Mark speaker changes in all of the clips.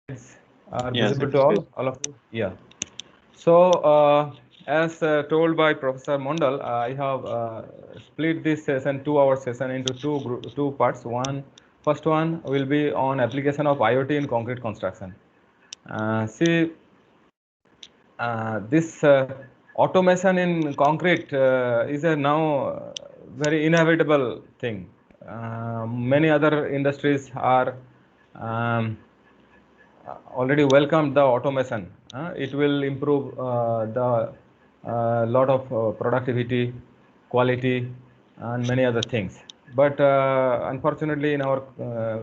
Speaker 1: Are
Speaker 2: Yes,
Speaker 1: visible
Speaker 2: it
Speaker 1: to
Speaker 2: is
Speaker 1: all,
Speaker 2: visible.
Speaker 1: all of you? Yeah. So, as told by Professor Mondal, I have split this session, 2 hour session, into two parts. First one will be on application of IoT in concrete construction. See, this automation in concrete is a now very inevitable thing. Many other industries are um, already welcomed the automation. It will improve the lot of productivity, quality, and many other things. But unfortunately, in our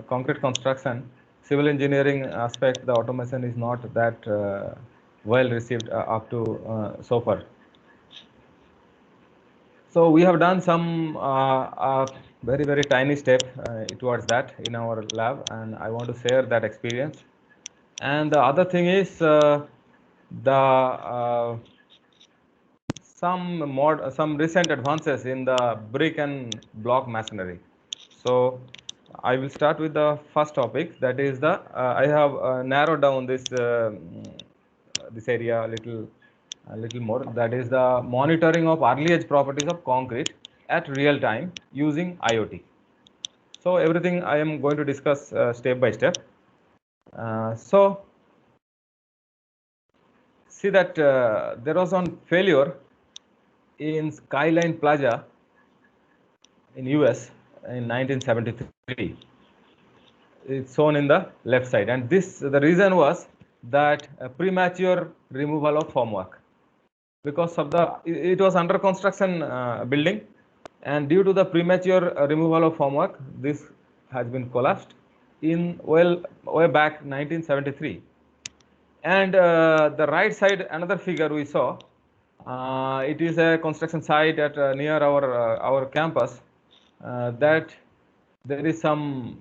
Speaker 1: concrete construction, civil engineering aspect, the automation is not that well received up to so far. So we have done some very tiny step towards that in our lab, and I want to share that experience. And the other thing is the some recent advances in the brick and block masonry. So I will start with the first topic. That is the I have narrowed down this area a little more. That is the monitoring of early age properties of concrete at real time using IoT. So everything I am going to discuss step by step. So see that there was one failure in Skyline Plaza in US in 1973. It's shown in the left side, and the reason was that premature removal of formwork because of the it was under construction building, and due to the premature removal of formwork, this has been collapsed in way back 1973. And the right side, another figure we saw, it is a construction site at near our campus that there is some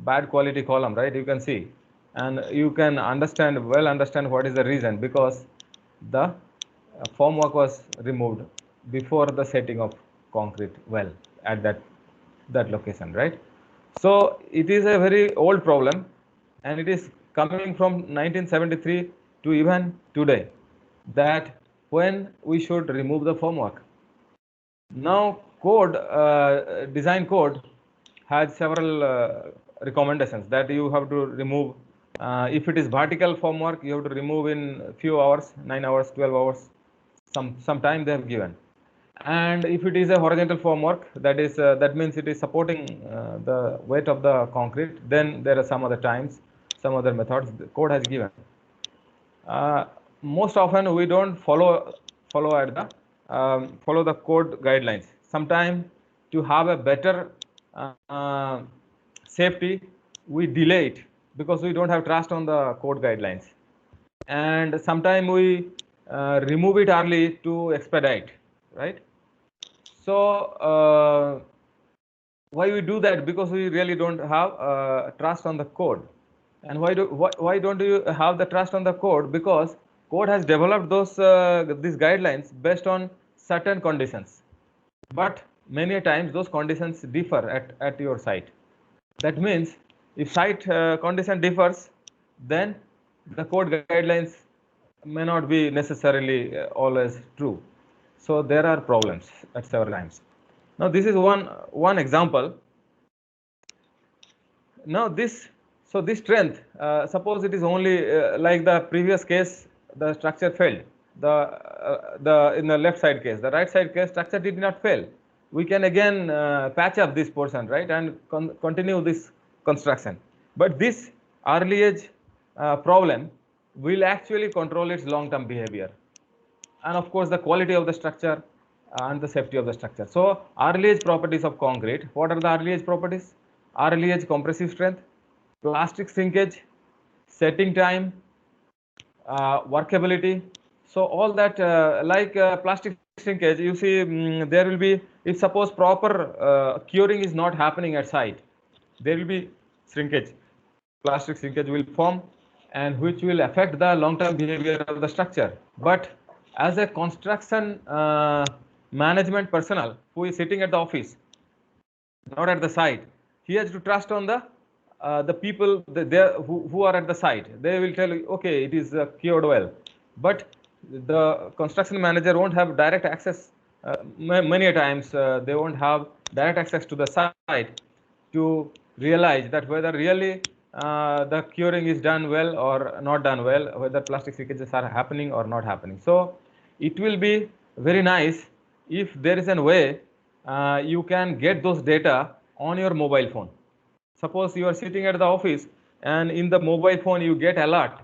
Speaker 1: bad quality column, right? You can see, and you can understand what is the reason, because the formwork was removed before the setting of concrete well at that location, right? So it is a very old problem, and it is coming from 1973 to even today, that when we should remove the formwork. Now, design code has several recommendations that you have to remove. If it is vertical formwork, you have to remove in few hours, 9 hours, 12 hours, some time they have given. And if it is a horizontal formwork, that means it is supporting the weight of the concrete, then there are some other times, some other methods the code has given. Uh, Most often we don't follow the code guidelines. Sometimes to have a better safety, we delay it because we don't have trust on the code guidelines, and sometimes we remove it early to expedite, right? So why we do that? Because we really don't have trust on the code. And why don't you have the trust on the code? Because code has developed these guidelines based on certain conditions, but many times those conditions differ at your site. That means if site condition differs, then the code guidelines may not be necessarily always true. So there are problems at several times. Now this is one example. Now this strength, suppose it is only like the previous case, the structure failed. The in the left side case, the right side case, structure did not fail. We can again patch up this portion, right, and continue this construction. But this early age problem will actually control its long-term behavior, and of course the quality of the structure and the safety of the structure. So early age properties of concrete, what are the early age properties? Early age compressive strength, plastic shrinkage, setting time, workability. So all that like plastic shrinkage, you see, there will be, if suppose proper curing is not happening at site, there will be shrinkage, plastic shrinkage will form, and which will affect the long-term behavior of the structure. But as a construction management personnel who is sitting at the office, not at the site, he has to trust on the the people who are at the site, they will tell you, okay, it is cured well. But the construction manager won't have direct access. Many a times they won't have direct access to the site to realize that whether really the curing is done well or not done well, whether plastic leakages are happening or not happening. So it will be very nice if there is a way you can get those data on your mobile phone. Suppose you are sitting at the office and in the mobile phone you get alert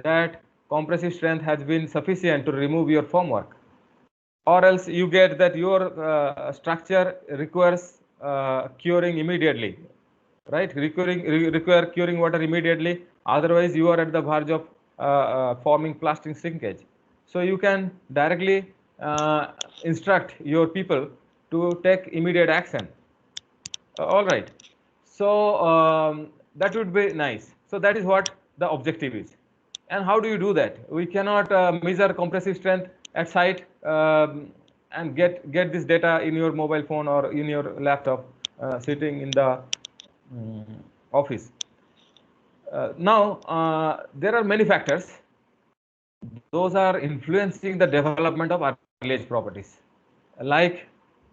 Speaker 1: that compressive strength has been sufficient to remove your formwork, or else you get that your structure requires curing immediately, right? Require curing water immediately, otherwise you are at the verge of forming plastic shrinkage. So you can directly instruct your people to take immediate action. All right. So that would be nice. So that is what the objective is. And how do you do that? We cannot measure compressive strength at site and get this data in your mobile phone or in your laptop sitting in the office. Now, there are many factors. Those are influencing the development of early age properties, like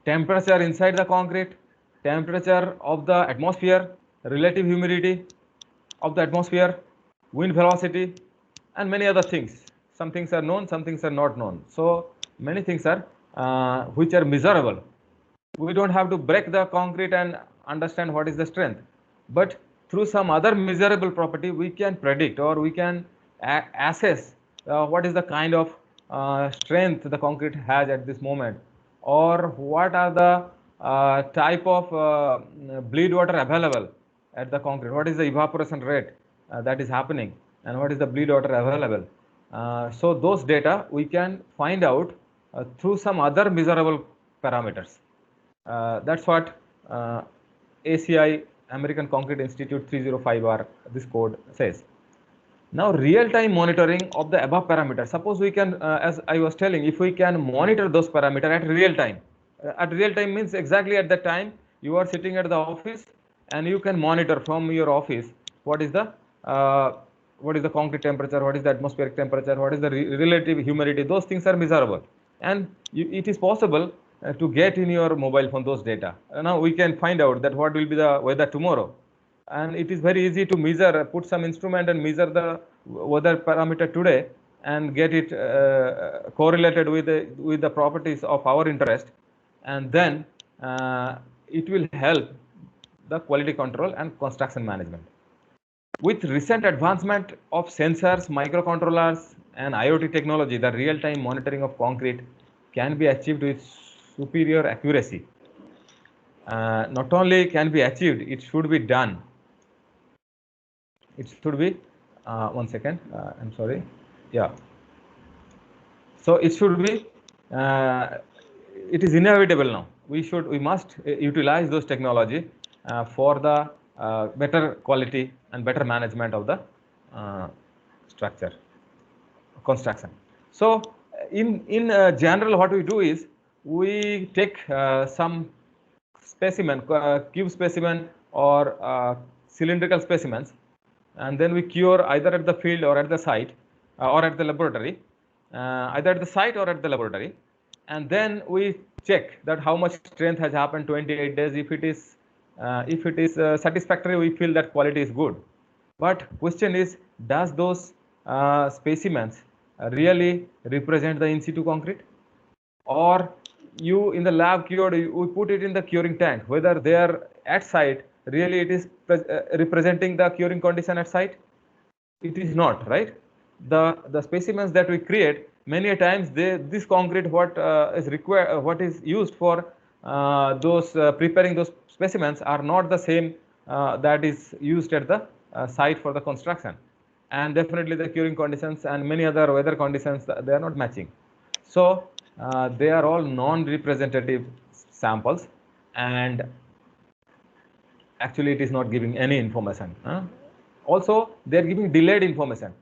Speaker 1: temperature inside the concrete, temperature of the atmosphere, relative humidity of the atmosphere, wind velocity, and many other things. Some things are known, some things are not known. So many things are which are measurable. We don't have to break the concrete and understand what is the strength, but through some other measurable property we can predict, or we can assess what is the kind of strength the concrete has at this moment, or what are the type of bleed water available at the concrete, what is the evaporation rate that is happening, and what is the bleed water available. So those data we can find out through some other measurable parameters. That's what ACI, American Concrete Institute 305R, this code says. Now, real-time monitoring of the above parameters. Suppose we can, as I was telling, if we can monitor those parameters at real time. At real time means exactly at the time you are sitting at the office and you can monitor from your office what is the concrete temperature, what is the atmospheric temperature, what is the relative humidity. Those things are measurable, and it is possible to get in your mobile phone those data. Now we can find out that what will be the weather tomorrow, and it is very easy to measure, put some instrument and measure the weather parameter today and get it correlated with the properties of our interest, and then it will help the quality control and construction management. With recent advancement of sensors, microcontrollers, and IoT technology, the real-time monitoring of concrete can be achieved with superior accuracy. Not only can be achieved, it should be done. It should be, one second, I'm sorry. Yeah. So it should be, it is inevitable now. We must utilize those technology for the better quality and better management of the structure construction. So in general, what we do is we take some specimen, cube specimen or cylindrical specimens, and then we cure either at the field or at the site or at the laboratory, either at the site or at the laboratory, and then we check that how much strength has happened 28 days. If it is satisfactory, we feel that quality is good. But question is, does those specimens really represent the in situ concrete, or you in the lab cured, we put it in the curing tank, whether they are at site really it is representing the curing condition at site? It is not, right? The specimens that we create, many a times this concrete what is required, what is used for those preparing those specimens are not the same that is used at the site for the construction, and definitely the curing conditions and many other weather conditions, they are not matching. So they are all non-representative samples, and actually it is not giving any information. Also, they are giving delayed information.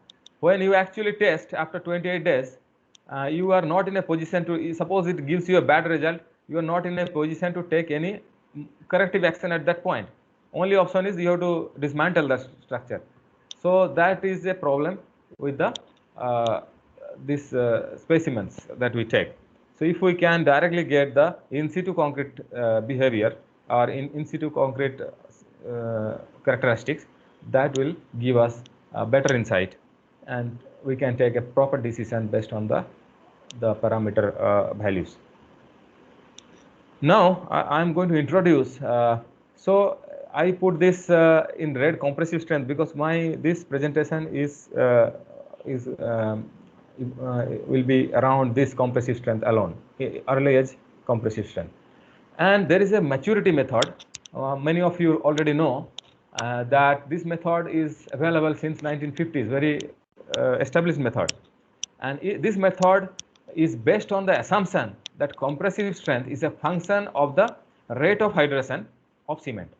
Speaker 1: When you actually test after 28 days, you are not in a position to, suppose it gives you a bad result, you are not in a position to take any corrective action at that point. only option is you have to dismantle the structure. So that is a problem with the these specimens that we take. So if we can directly get the in situ concrete behavior or in situ concrete characteristics, that will give us a better insight, and we can take a proper decision based on the parameter values. Now I am going to introduce. So I put this in red, compressive strength, because this presentation is will be around this compressive strength alone, early age compressive strength. And there is a maturity method. Many of you already know that this method is available since 1950s, very established method. And this method is based on the assumption that compressive strength is a function of the rate of hydration of cement,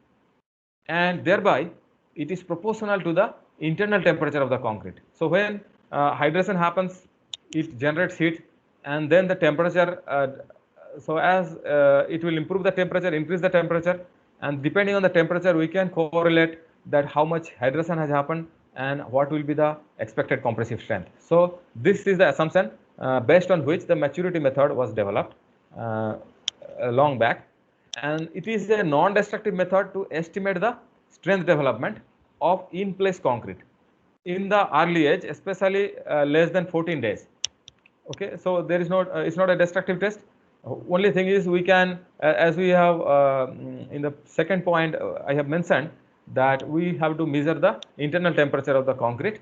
Speaker 1: and thereby it is proportional to the internal temperature of the concrete. So when hydration happens, it generates heat, and then the temperature, so as it will improve the temperature, increase the temperature, and depending on the temperature we can correlate that how much hydration has happened and what will be the expected compressive strength. So this is the assumption based on which the maturity method was developed long back, and it is a non-destructive method to estimate the strength development of in-place concrete in the early age, especially less than 14 days. Okay, so there is not it's not a destructive test. Only thing is we can, as we have in the second point, I have mentioned that we have to measure the internal temperature of the concrete,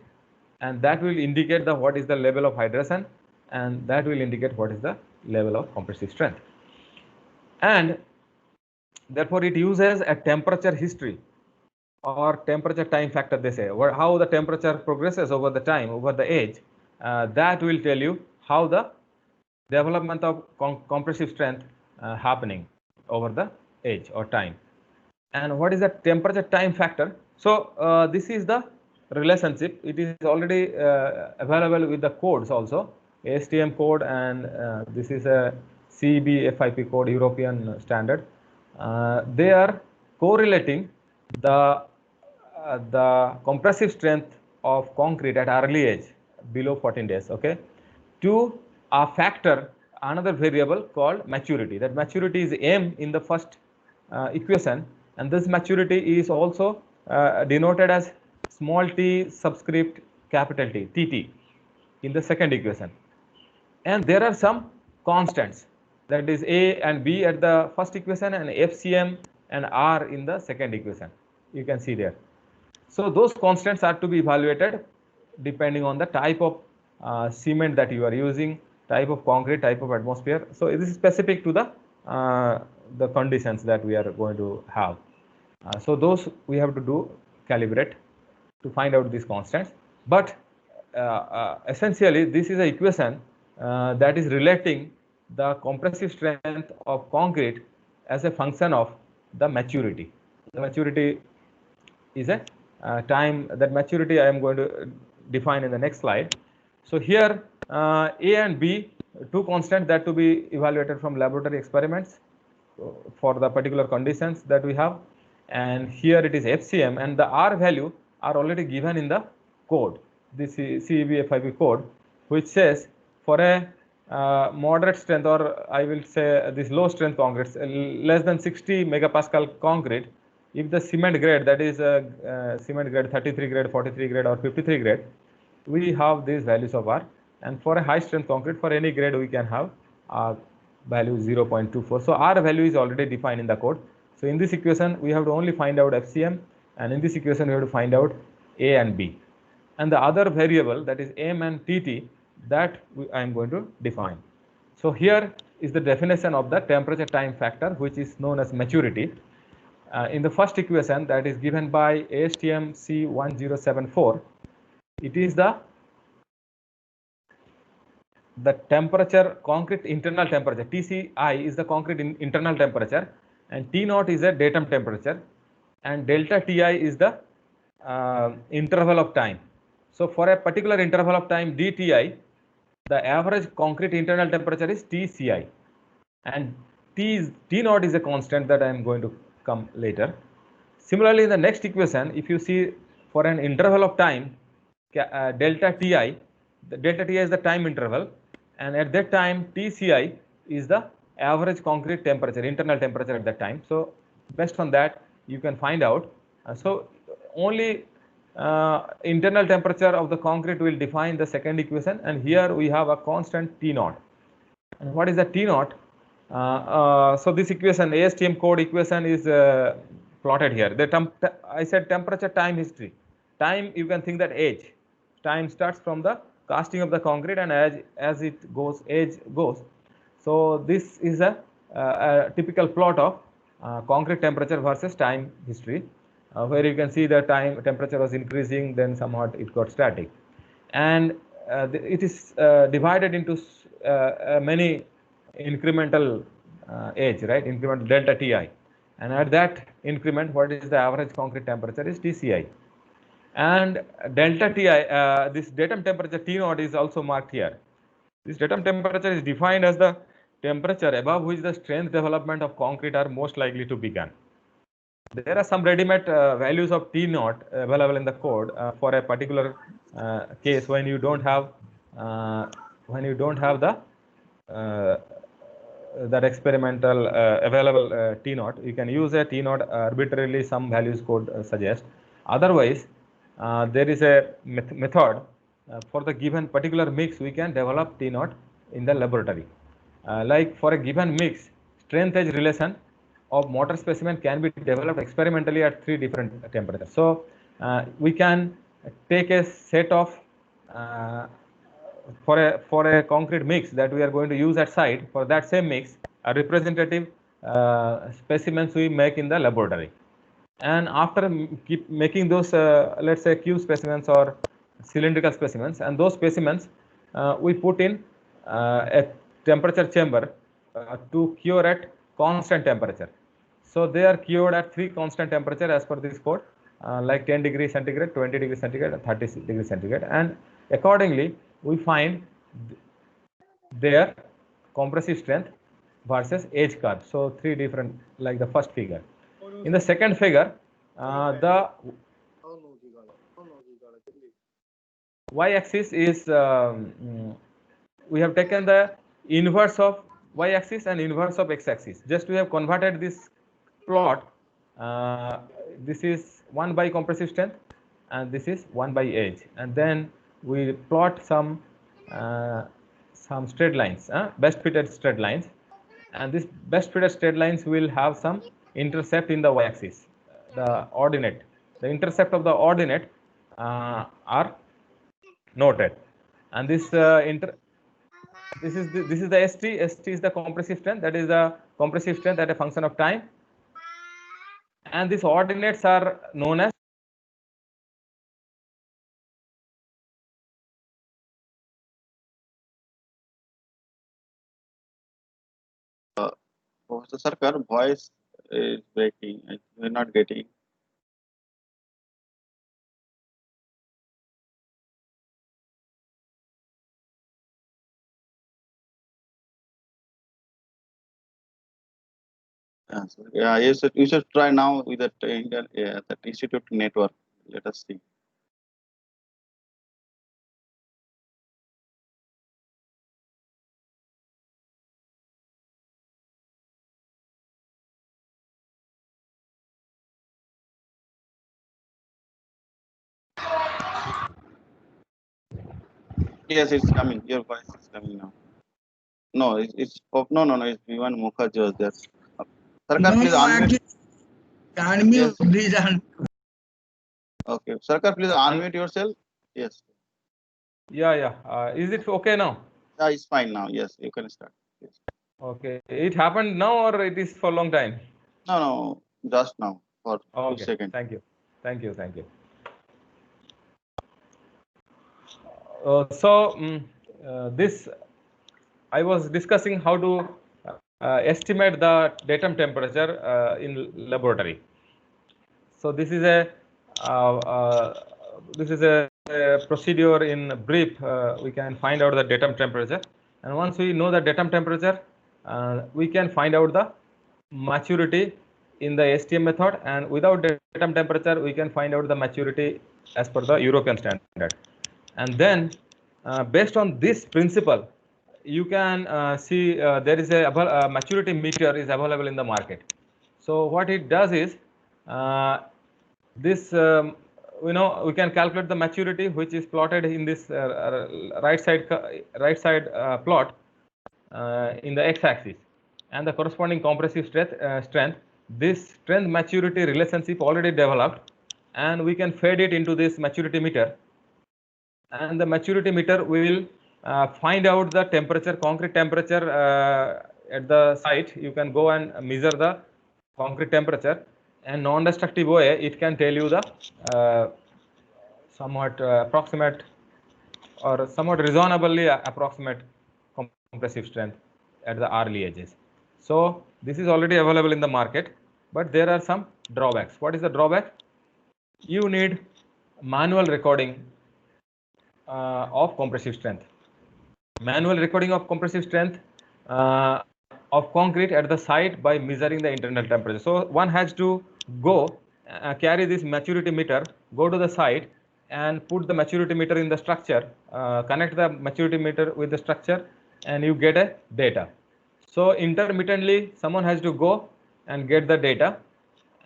Speaker 1: and that will indicate the what is the level of hydration, and that will indicate what is the level of compressive strength. And therefore it uses a temperature history or temperature time factor, they say, or how the temperature progresses over the time, over the age. That will tell you how the development of compressive strength happening over the age or time. And what is the temperature time factor? So this is the relationship. It is already available with the codes also, ASTM code, and this is a CEB FIP code, European standard. They are correlating the compressive strength of concrete at early age below 14 days, okay, to a factor, another variable called maturity. That maturity is M in the first equation, and this maturity is also denoted as small t subscript capital T, TT, in the second equation. And there are some constants, that is A and B at the first equation, and FCM and R in the second equation. You can see there. So those constants are to be evaluated depending on the type of cement that you are using, type of concrete, type of atmosphere. So this is specific to the conditions that we are going to have. So those we have to do calibrate to find out these constants. But essentially this is an equation that is relating the compressive strength of concrete as a function of the maturity. The maturity is a time, that maturity I am going to define in the next slide. So here A and B, two constants that to be evaluated from laboratory experiments for the particular conditions that we have, and here it is FCM, and the R value are already given in the code, this CEB FIP code, which says for a moderate strength, or I will say this low strength concrete, less than 60 megapascal concrete, if the cement grade, that is cement grade 33 grade, 43 grade, or 53 grade, we have these values of R. And for a high strength concrete, for any grade, we can have value 0.24. So R value is already defined in the code. So in this equation, we have to only find out FCM, and in this equation, we have to find out A and B. And the other variable, that is M and TT, that I am going to define. So here is the definition of the temperature time factor, which is known as maturity. In the first equation, that is given by ASTM C1074, it is the temperature, concrete internal temperature. TCI is the concrete internal temperature, and T0 is the datum temperature, and delta Ti is the interval of time. So for a particular interval of time dTi, the average concrete internal temperature is TCI, and T0 is a constant that I am going to come later. Similarly, in the next equation, if you see for an interval of time, delta Ti, the delta Ti is the time interval, and at that time Tci is the average concrete temperature, internal temperature at that time. So based on that, you can find out. So only internal temperature of the concrete will define the second equation, and here we have a constant T naught. And what is the T naught? So this equation, ASTM code equation, is plotted here. I said temperature, time, history. Time, you can think that age. Time starts from the casting of the concrete, and as it goes, age goes. So this is a typical plot of concrete temperature versus time history, where you can see the time temperature was increasing, then somewhat it got static, and it is divided into many incremental age, right? Incremental delta Ti, and at that increment, what is the average concrete temperature is Tci, and delta Ti, this datum temperature T naught is also marked here. This datum temperature is defined as the temperature above which the strength development of concrete are most likely to begin. There are some ready-made values of T naught available in the code for a particular case when you don't have the that experimental available T naught. You can use a T naught arbitrarily, some values code suggest. Otherwise, there is a method for the given particular mix. We can develop T naught in the laboratory. Like for a given mix, strength edge relation of mortar specimen can be developed experimentally at 3 different temperatures. So we can take a set of for a concrete mix that we are going to use at site. For that same mix, a representative specimens we make in the laboratory, and after keep making those let's say cube specimens or cylindrical specimens, and those specimens we put in a temperature chamber to cure at constant temperature. So they are cured at 3 constant temperature as per this code, like 10 degrees centigrade, 20 degrees centigrade, and 30 degrees centigrade, and accordingly we find their compressive strength versus age curve. So 3 different, like the first figure. In the second figure, the y-axis is we have taken the inverse of y-axis and inverse of x-axis. Just we have converted this plot. This is 1 by compressive strength, and this is 1 by age, and then we plot some straight lines, best fitted straight lines, and this best fitted straight lines will have some intercept in the y-axis, the ordinate. The intercept of the ordinate are noted, and this this is the ST. ST is the compressive strength. That is the compressive strength at a function of time, and these ordinates are known as
Speaker 2: Professor Sarkar, voice is breaking. We're not getting. Yeah, you should try now with that that institute network. Let us see. Yes, it's coming. Your voice is coming now. No, it's no. It's Vivan Mukherjee was there. Sarkar, please unmute.
Speaker 3: Unmute,
Speaker 2: Yes.
Speaker 3: please unmute.
Speaker 2: Okay, Sarkar, please unmute yourself. Yes.
Speaker 1: Yeah. Is it okay now?
Speaker 2: Yeah, it's fine now. Yes, you can start. Yes.
Speaker 1: Okay. It happened now, or it is for a long time?
Speaker 2: No, just now for 2 seconds.
Speaker 1: Thank you. This I was discussing how to estimate the datum temperature in laboratory. So this is a procedure in brief. We can find out the datum temperature, and once we know the datum temperature, we can find out the maturity in the STM method, and without datum temperature we can find out the maturity as per the European standard. And then based on this principle, you can see there is a maturity meter is available in the market. So what it does is this we can calculate the maturity, which is plotted in this right side plot in the x-axis, and the corresponding compressive strength. This strength maturity relationship already developed, and we can feed it into this maturity meter, and the maturity meter will find out the temperature, concrete temperature at the site. You can go and measure the concrete temperature, and non-destructive way it can tell you the somewhat approximate or somewhat reasonably approximate compressive strength at the early edges. So this is already available in the market, but there are some drawbacks. What is the drawback? You need manual recording of compressive strength. Manual recording of compressive strength of concrete at the site by measuring the internal temperature. So one has to go carry this maturity meter, go to the site and put the maturity meter in the structure, connect the maturity meter with the structure, and you get a data. So intermittently someone has to go and get the data,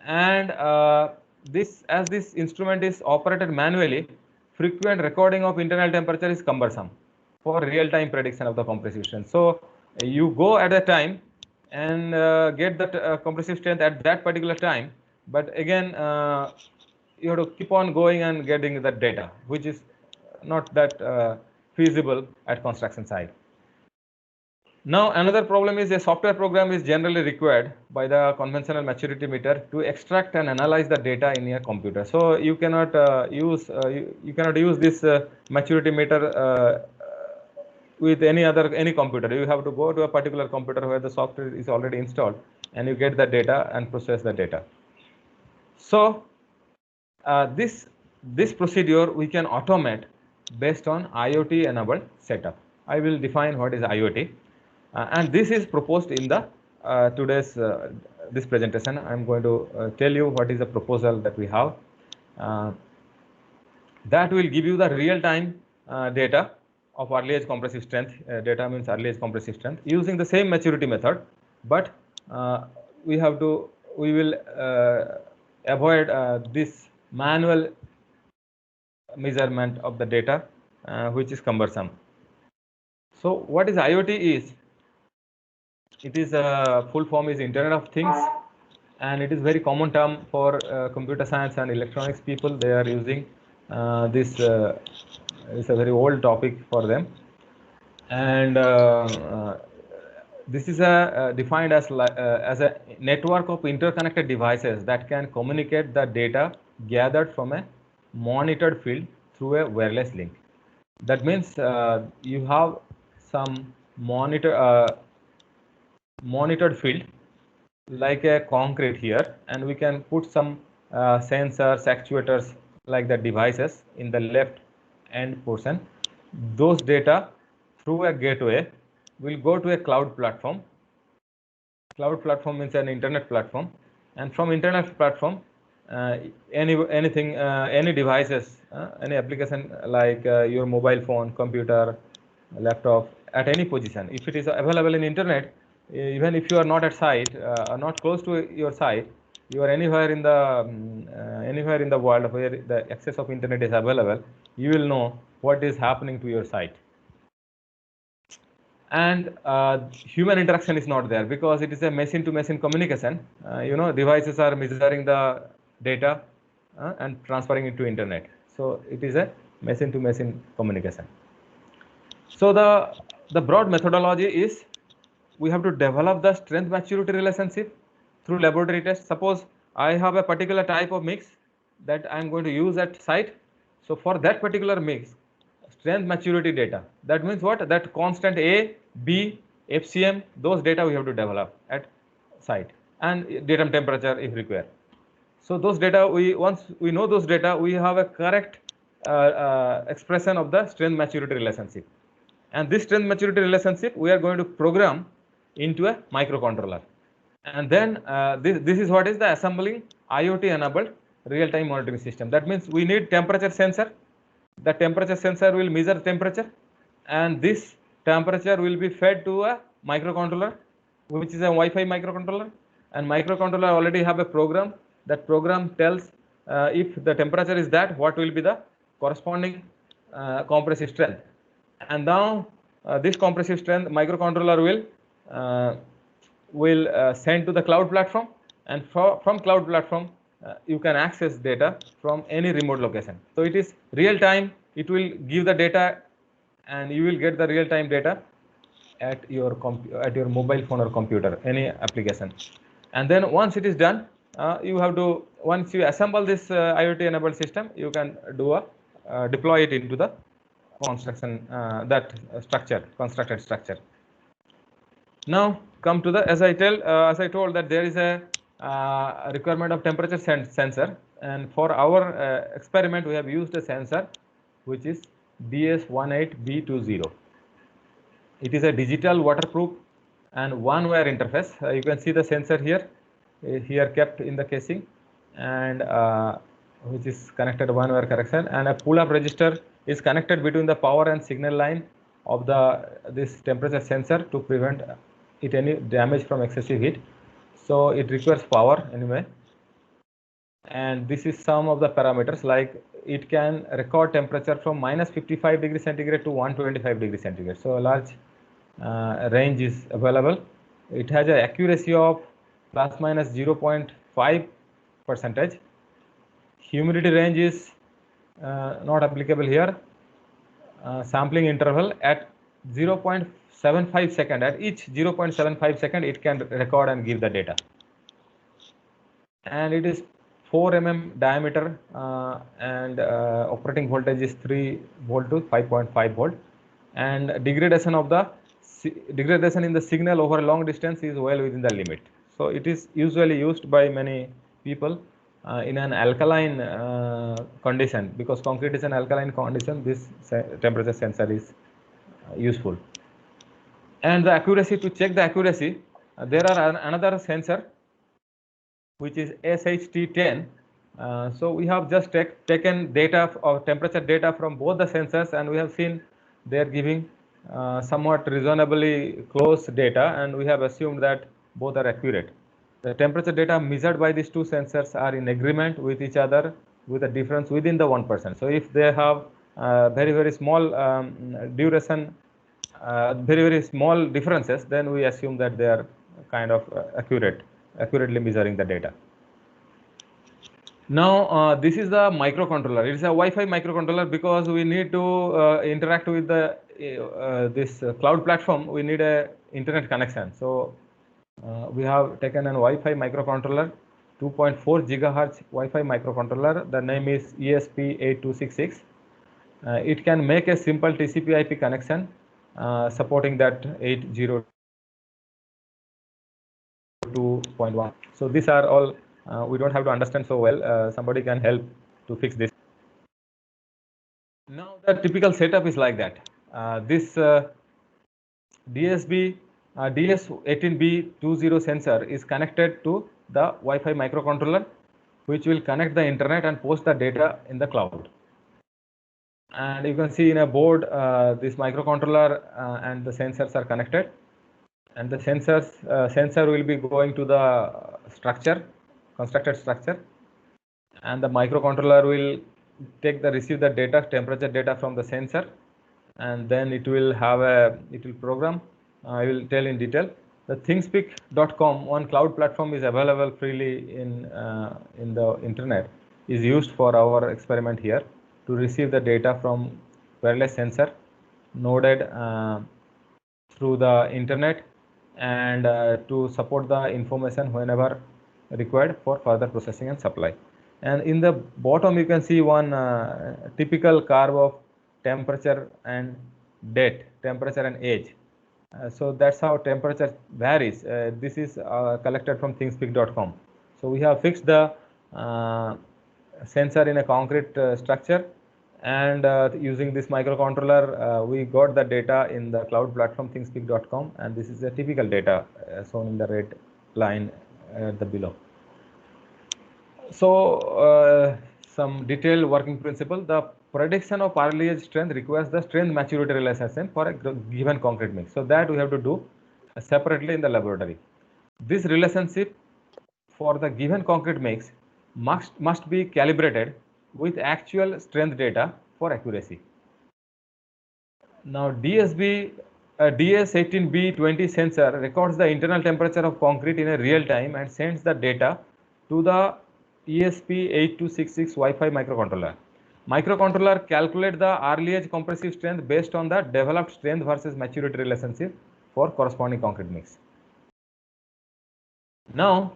Speaker 1: and as this instrument is operated manually, frequent recording of internal temperature is cumbersome for real-time prediction of the compressive strength. So you go at a time and get the compressive strength at that particular time, but again you have to keep on going and getting that data, which is not that feasible at construction site. Now another problem is a software program is generally required by the conventional maturity meter to extract and analyze the data in your computer. So you cannot use this maturity meter with any computer. You have to go to a particular computer where the software is already installed, and you get the data and process the data. So this procedure we can automate based on IoT enabled setup. I will define what is IoT. And this is proposed in the today's this presentation. I'm going to tell you what is the proposal that we have. That will give you the real-time data of early edge compressive strength. Data means early edge compressive strength using the same maturity method, but we will avoid this manual measurement of the data, which is cumbersome. So what is IoT is? It is full form is Internet of Things, and it is very common term for computer science and electronics people. They are using this. It's a very old topic for them, and this is defined as a network of interconnected devices that can communicate the data gathered from a monitored field through a wireless link. That means you have some monitored field like a concrete here, and we can put some sensors, actuators like the devices in the left end portion. Those data through a gateway will go to a cloud platform. Cloud platform means an internet platform, and from internet platform any devices, any application like your mobile phone, computer, laptop, at any position, if it is available in internet, even if you are not at site or not close to your site, you are anywhere in the world where the access of internet is available, you will know what is happening to your site. And human interaction is not there because it is a machine to machine communication. Devices are measuring the data and transferring it to internet. So it is a machine to machine communication. So the broad methodology is we have to develop the strength maturity relationship through laboratory tests. Suppose I have a particular type of mix that I am going to use at site. So for that particular mix, strength maturity data, that means what? That constant A, B, FCM, those data we have to develop at site, and datum temperature if required. So those data, once we know those data, we have a correct expression of the strength maturity relationship. And this strength maturity relationship we are going to program into a microcontroller. And then this is what is the assembling IoT enabled real-time monitoring system. That means we need temperature sensor. The temperature sensor will measure temperature, and this temperature will be fed to a microcontroller, which is a Wi-Fi microcontroller. And microcontroller already have a program. That program tells if the temperature is that, what will be the corresponding compressive strength. And now this compressive strength microcontroller will send to the cloud platform, and from cloud platform you can access data from any remote location. So it is real time. It will give the data, and you will get the real time data at your mobile phone or computer, any application. And then once it is done, you have to, once you assemble this IoT enabled system, you can do a deploy it into the construction constructed structure. Now come to the, as I told that there is a requirement of temperature sensor, and for our experiment we have used a sensor which is DS18B20. It is a digital waterproof and one-wire interface. You can see the sensor here kept in the casing, and which is connected one-wire connection, and a pull-up register is connected between the power and signal line of this temperature sensor to prevent it any damage from excessive heat. So it requires power anyway. And this is some of the parameters, like it can record temperature from -55 degrees centigrade to 125 degrees centigrade. So a large range is available. It has an accuracy of ±0.5%. Humidity range is not applicable here. Sampling interval at 0.75 second. At each 0.75 second, it can record and give the data. And it is 4 mm diameter, and operating voltage is 3 volt to 5.5 volt. And degradation in the signal over a long distance is well within the limit. So it is usually used by many people in an alkaline condition, because concrete is an alkaline condition. This temperature sensor is useful. And the accuracy, to check the accuracy, there are another sensor which is SHT10. So we have just taken data or temperature data from both the sensors, and we have seen they are giving somewhat reasonably close data, and we have assumed that both are accurate. The temperature data measured by these two sensors are in agreement with each other, with a difference within the 1%. So if they have very small duration, very small differences, then we assume that they are kind of accurately measuring the data. Now this is the microcontroller. It is a Wi-Fi microcontroller, because we need to interact with the this cloud platform. We need a internet connection. So we have taken an Wi-Fi microcontroller, 2.4 gigahertz Wi-Fi microcontroller. The name is ESP8266. It can make a simple TCP/IP connection supporting that 802.1. So these are all we don't have to understand so well. Somebody can help to fix this. Now the typical setup is like that. This DS18B20 sensor is connected to the Wi-Fi microcontroller, which will connect the internet and post the data in the cloud. And you can see in a board, this microcontroller and the sensors are connected, and the sensor will be going to the constructed structure, and the microcontroller will receive the data, temperature data from the sensor, and then it will program. I will tell in detail. The thingspeak.com, one cloud platform, is available freely in the internet, is used for our experiment here to receive the data from wireless sensor noded through the internet, and to support the information whenever required for further processing and supply. And in the bottom you can see one typical curve of temperature and date, temperature and age. So that's how temperature varies. This is collected from thingspeak.com. So we have fixed the sensor in a concrete structure, and using this microcontroller we got the data in the cloud platform thingspeak.com, and this is the typical data shown in the red line at the below. So some detailed working principle. The prediction of early age strength requires the strength maturity relationship for a given concrete mix. So that we have to do separately in the laboratory. This relationship for the given concrete mix must be calibrated with actual strength data for accuracy. Now DS18B20 sensor records the internal temperature of concrete in a real time and sends the data to the ESP8266 Wi-Fi microcontroller. Microcontroller calculate the early age compressive strength based on the developed strength versus maturity relationship for corresponding concrete mix. Now,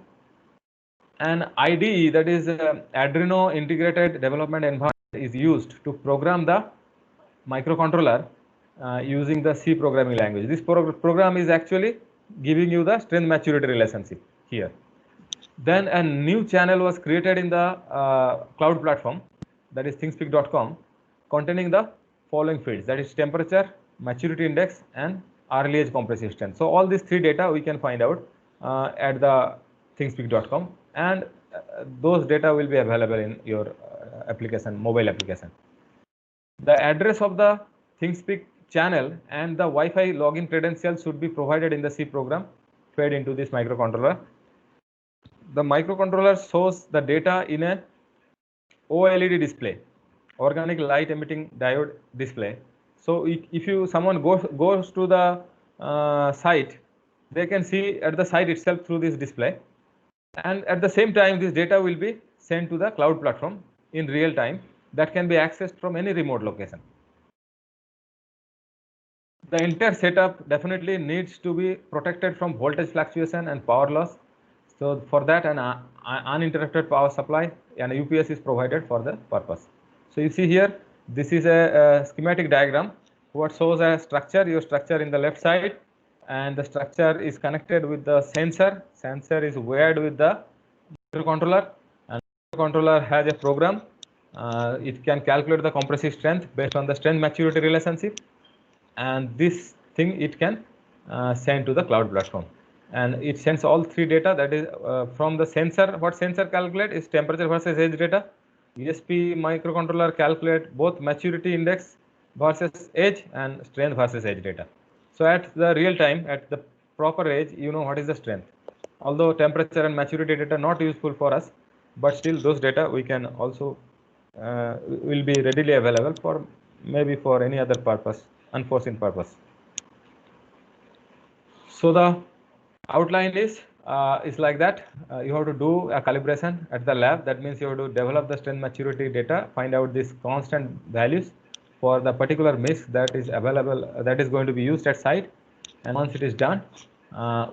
Speaker 1: an IDE, that is Arduino Integrated Development Environment, is used to program the microcontroller using the C programming language. This program is actually giving you the strength maturity relationship here. Then a new channel was created in the cloud platform, that is thingspeak.com, containing the following fields, that is temperature, maturity index, and early age compressive strength. So all these three data we can find out at the thingspeak.com, and those data will be available in your application, mobile application. The address of the ThingSpeak channel and the Wi-Fi login credentials should be provided in the C program fed into this microcontroller. The microcontroller shows the data in a OLED display, organic light emitting diode display. So if someone goes to the site, they can see at the site itself through this display, and at the same time this data will be sent to the cloud platform in real time that can be accessed from any remote location. The entire setup definitely needs to be protected from voltage fluctuation and power loss. So for that, an uninterrupted power supply and a UPS is provided for the purpose. So you see here, this is a schematic diagram what shows a structure, your structure in the left side, and the structure is connected with the sensor. Sensor is wired with the microcontroller, and microcontroller has a program. It can calculate the compressive strength based on the strength maturity relationship, and this thing it can send to the cloud platform, and it sends all three data, that is from the sensor. What sensor calculate is temperature versus age data. ESP microcontroller calculate both maturity index versus age and strength versus age data. So at the real time, at the proper age, you know what is the strength. Although temperature and maturity data not useful for us, but still those data we can also will be readily available for maybe for any other purpose, unforeseen purpose. So the outline is like that. You have to do a calibration at the lab. That means you have to develop the strength maturity data, find out these constant values for the particular mix that is available, that is going to be used at site. And once it is done,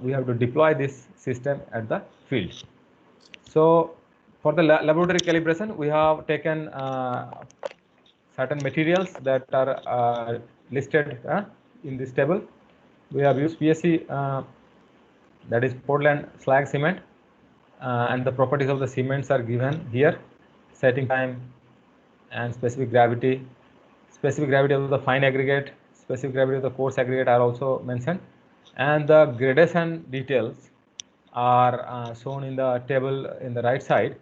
Speaker 1: we have to deploy this system at the field. So for the laboratory calibration, we have taken certain materials that are listed in this table. We have used PSC, that is Portland slag cement, and the properties of the cements are given here: setting time and specific gravity of the fine aggregate, specific gravity of the coarse aggregate are also mentioned, and the gradation details are shown in the table in the right side.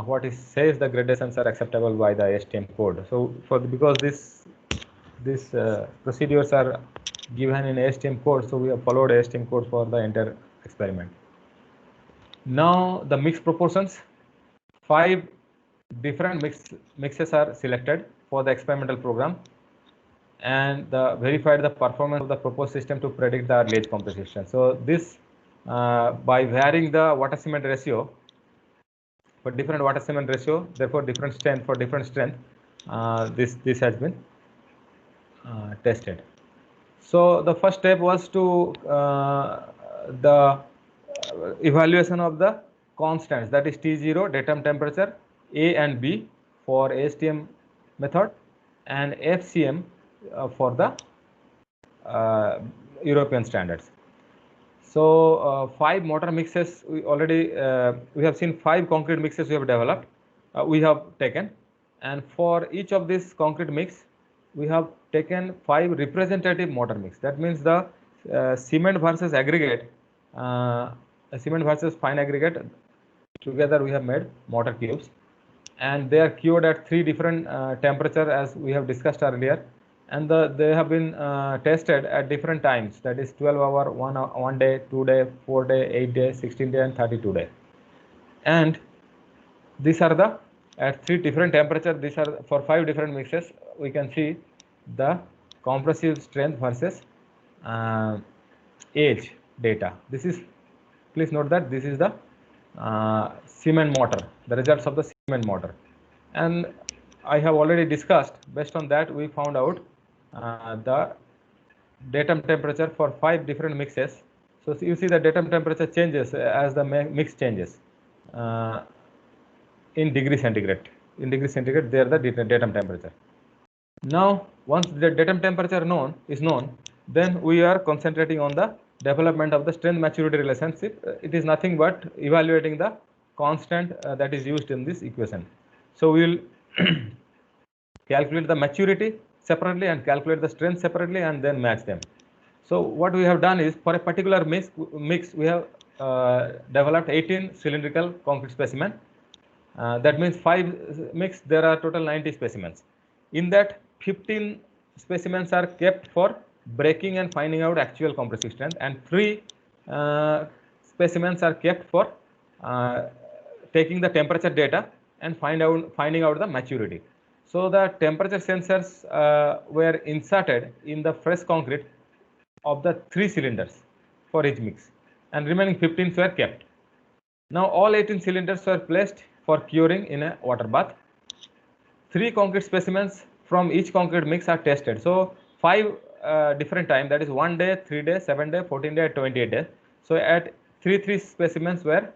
Speaker 1: What it says the gradations are acceptable by the ASTM code. So because these procedures are given in ASTM code, so we have followed ASTM code for the entire experiment. Now the mix proportions, 5 different mixes are selected for the experimental program, and verified the performance of the proposed system to predict the early age compressive strength. So this by varying the water cement ratio for different water cement ratio, therefore different strength for different strength, this has been tested. So the first step was to the evaluation of the constants, that is T0, datum temperature, A and B for ASTM method, and FCM for the European standards. So 5 mortar mixes we already we have seen 5 concrete mixes we have developed, we have taken, and for each of this concrete mix we have taken 5 representative mortar mix. That means the cement versus aggregate cement versus fine aggregate. Together we have made mortar cubes, and they are cured at 3 different temperature, as we have discussed earlier, and they have been tested at different times, that is 12 hour, 1 day, 2 day, 4 day, 8 day, 16 day, and 32 day. And these are the at 3 different temperature. These are for 5 different mixes. We can see the compressive strength versus age data. This is, please note that this is the cement mortar, the results of the cement mortar, and I have already discussed. Based on that, we found out the datum temperature for 5 different mixes. So you see the datum temperature changes as the mix changes in degree centigrade. In degree centigrade, there the datum temperature. Now, once the datum temperature is known, then we are concentrating on the development of the strength maturity relationship. It is nothing but evaluating the constant that is used in this equation. So we will calculate the maturity separately and calculate the strength separately and then match them. So what we have done is, for a particular mix we have developed 18 cylindrical concrete specimen. That means 5 mix, there are total 90 specimens. In that, 15 specimens are kept for breaking and finding out actual compressive strength, and 3 specimens are kept for taking the temperature data and finding out the maturity. So the temperature sensors were inserted in the fresh concrete of the 3 cylinders for each mix, and remaining 15 were kept. Now all 18 cylinders were placed for curing in a water bath. 3 concrete specimens from each concrete mix are tested. So 5 different time, that is 1 day, 3 days, 7 days, 14 days, 28 days. So at 3 specimens were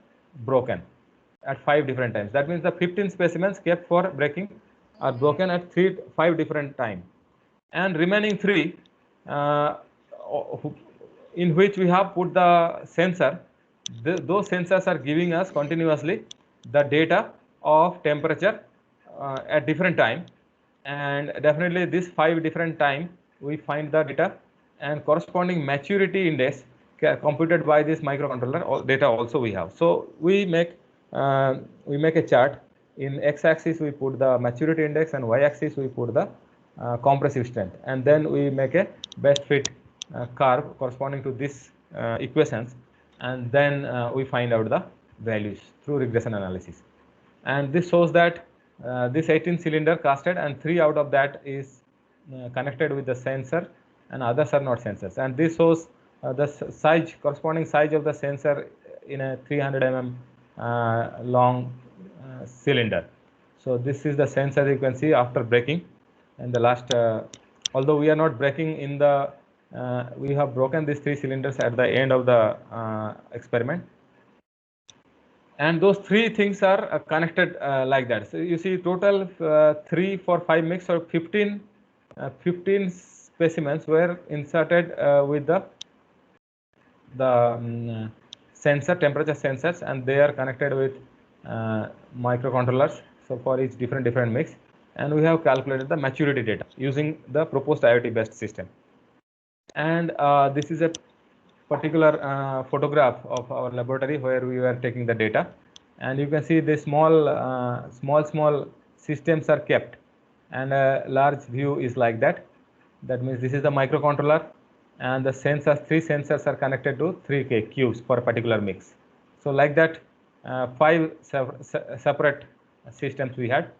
Speaker 1: broken at 5 different times. That means the 15 specimens kept for breaking are broken at 5 different times, and remaining 3 in which we have put the sensor. Those sensors are giving us continuously the data of temperature at different time, and definitely this 5 different time we find the data, and corresponding maturity index computed by this microcontroller data also we have. So we make a chart. In x-axis we put the maturity index, and y-axis we put the compressive strength, and then we make a best fit curve corresponding to this equations, and then we find out the values through regression analysis. And this shows that this 18 cylinder casted, and 3 out of that is connected with the sensor, and others are not sensors. And this shows the size, corresponding size of the sensor in a 300 mm long cylinder. So this is the sensor you can see after breaking. And the last, although we are not breaking in the, we have broken these 3 cylinders at the end of the experiment. And those 3 things are connected like that. So you see total 3 for 5 mix, or 15 specimens were inserted with the sensor, temperature sensors, and they are connected with microcontrollers. So for each different mix, and we have calculated the maturity data using the proposed IoT based system. And this is a particular photograph of our laboratory where we were taking the data, and you can see the small systems are kept, and a large view is like that. That means this is the microcontroller, and the sensors, 3 sensors are connected to 3 cubes for a particular mix. So like that, 5 separate systems we had.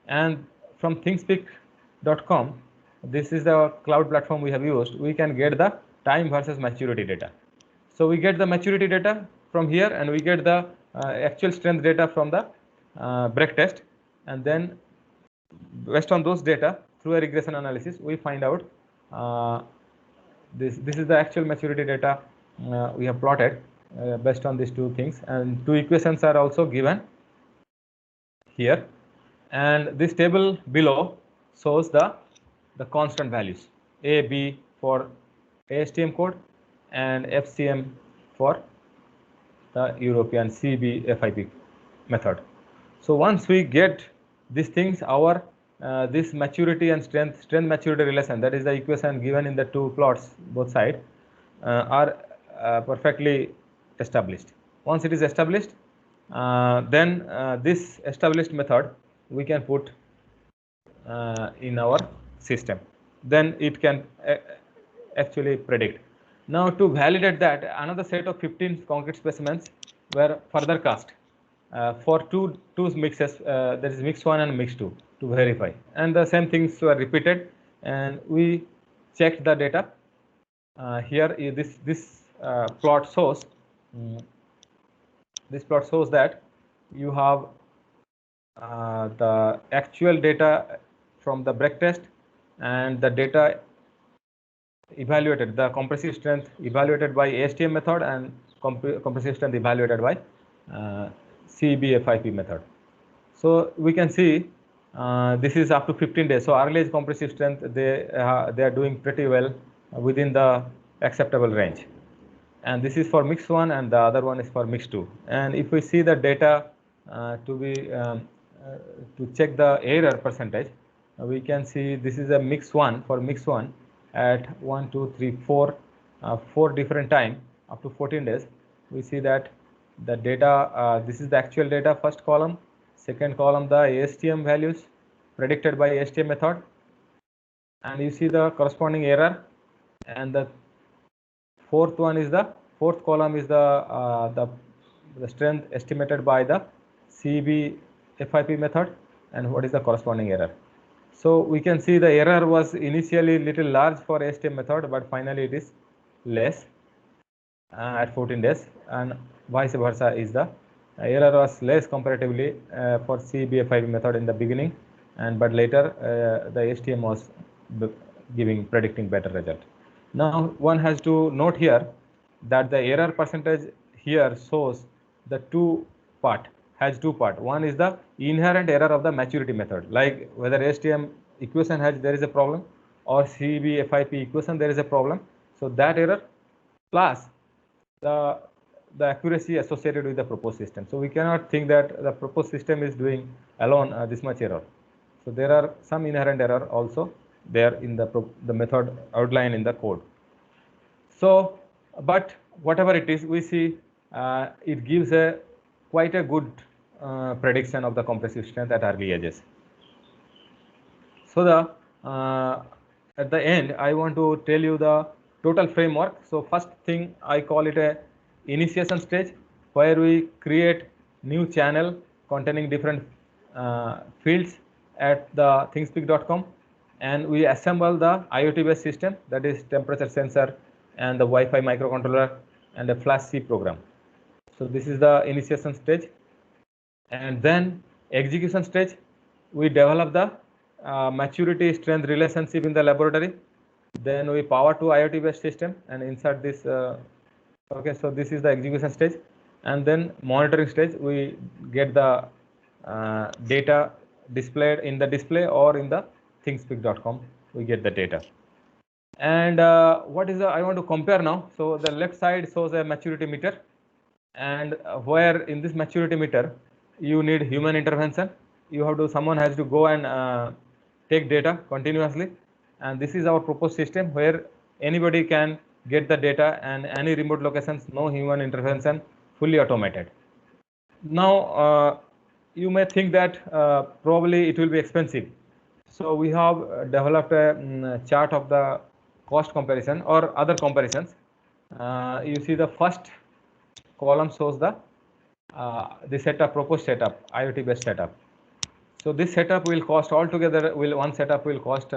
Speaker 1: And from thingspeak.com, this is the cloud platform we have used, we can get the time versus maturity data. So we get the maturity data from here, and we get the actual strength data from the break test, and then based on those data through a regression analysis we find out this is the actual maturity data we have plotted based on these 2 things, and 2 equations are also given here. And this table below shows the constant values, A, B for ASTM code, and FCM for the European CB FIP method. So once we get these things, our this maturity and strength maturity relation, that is the equation given in the 2 plots both sides, are perfectly established. Once it is established, then this established method we can put in our system. Then it can actually predict. Now to validate that, another set of 15 concrete specimens were further cast for two mixes, that is mix 1 and mix 2, to verify, and the same things were repeated, and we checked the data. Here this plot shows that you have the actual data from the Breck test and the data evaluated, the compressive strength evaluated by ASTM method and compressive strength evaluated by CEB-FIP method. So we can see this is up to 15 days. So early age compressive strength, they are doing pretty well within the acceptable range. And this is for mix 1 and the other one is for mix 2. And if we see the data to check the error percentage, we can see this is a mix 1 for mix 1 at 1, 2, 3, 4, 4 different time up to 14 days. We see that the data, this is the actual data, first column, second column the ASTM values predicted by ASTM method, and you see the corresponding error, and the fourth column is the strength estimated by the CEB-FIP method, and what is the corresponding error. So we can see the error was initially little large for ASTM method, but finally it is less at 14 days, and vice versa is the error was less comparatively for CEB-FIP method in the beginning, and but later the ASTM was predicting better result. Now one has to note here that the error percentage here shows the has two part. One is the inherent error of the maturity method, like whether ASTM equation there is a problem, or CEB-FIP equation there is a problem. So that error plus the accuracy associated with the proposed system. So we cannot think that the proposed system is doing alone this much error. So there are some inherent error also there in the method outline in the code. So, but whatever it is, we see it gives quite a good prediction of the compressive strength at early ages. So at the end, I want to tell you the total framework. So first thing, I call it a initiation stage, where we create new channel containing different fields at the thingspeak.com, and we assemble the IoT based system, that is temperature sensor and the Wi-Fi microcontroller and a flash C program. So this is the initiation stage. And then execution stage, we develop the maturity strength relationship in the laboratory. Then we power to IoT based system and insert this. Okay, so this is the execution stage. And then monitoring stage, we get the data displayed in the display or in the thingspeak.com, we get the data. And what is I want to compare now. So the left side shows a maturity meter, and where in this maturity meter you need human intervention. Someone has to go and take data continuously, and this is our proposed system where anybody can get the data and any remote locations, no human intervention, fully automated. Now you may think that probably it will be expensive. So we have developed a chart of the cost comparison or other comparisons. You see the first column shows the setup, proposed setup, IoT based setup. So this setup will cost altogether, one setup will cost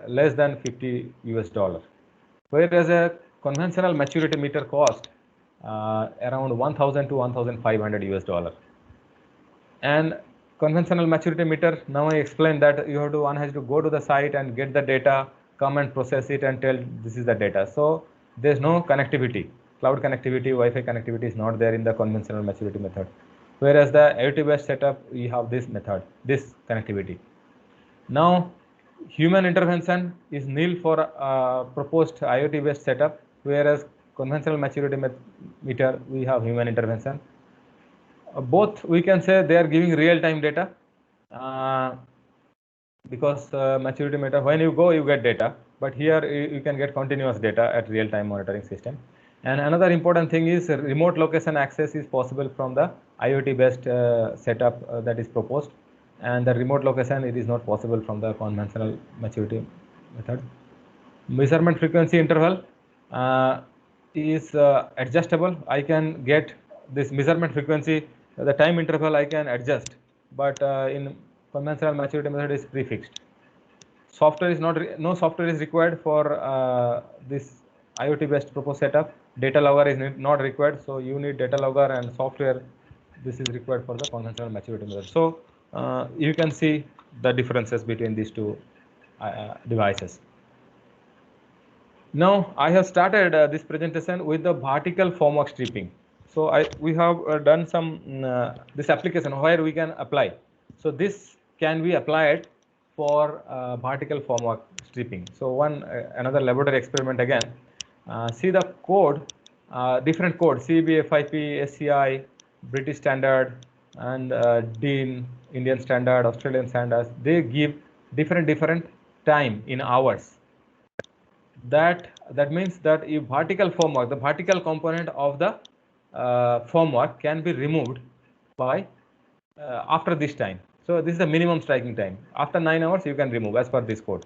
Speaker 1: less than $50, whereas a conventional maturity meter cost around $1,000 to $1,500. And conventional maturity meter, now I explained that one has to go to the site and get the data, come and process it and tell this is the data. So there's no connectivity, cloud connectivity, Wi-Fi connectivity is not there in the conventional maturity method. Whereas the IoT based setup, we have this method, this connectivity. Now human intervention is nil for proposed IoT based setup, whereas conventional maturity meter, we have human intervention. Both we can say they are giving real time data, because maturity meter, when you go you get data, but here you can get continuous data at real time monitoring system. And another important thing is remote location access is possible from the IoT based setup that is proposed, and the remote location, it is not possible from the conventional maturity method. Measurement frequency interval is adjustable. I can get this measurement frequency, the time interval I can adjust, but in conventional maturity method is prefixed. Software is no software is required for this IoT based proposed setup. Data logger is not required, so you need data logger and software. This is required for the conventional maturity method. So you can see the differences between these two devices. Now I have started this presentation with the vertical formwork stripping. So we have done some this application where we can apply. So this can be applied for vertical formwork stripping. So another laboratory experiment again. See the code, different code, CEB, FIP, SCI, British Standard, and DIN, Indian Standard, Australian Standards. They give different time in hours. That means that if vertical formwork, the vertical component of the formwork can be removed by after this time. So this is the minimum striking time. After 9 hours, you can remove as per this code.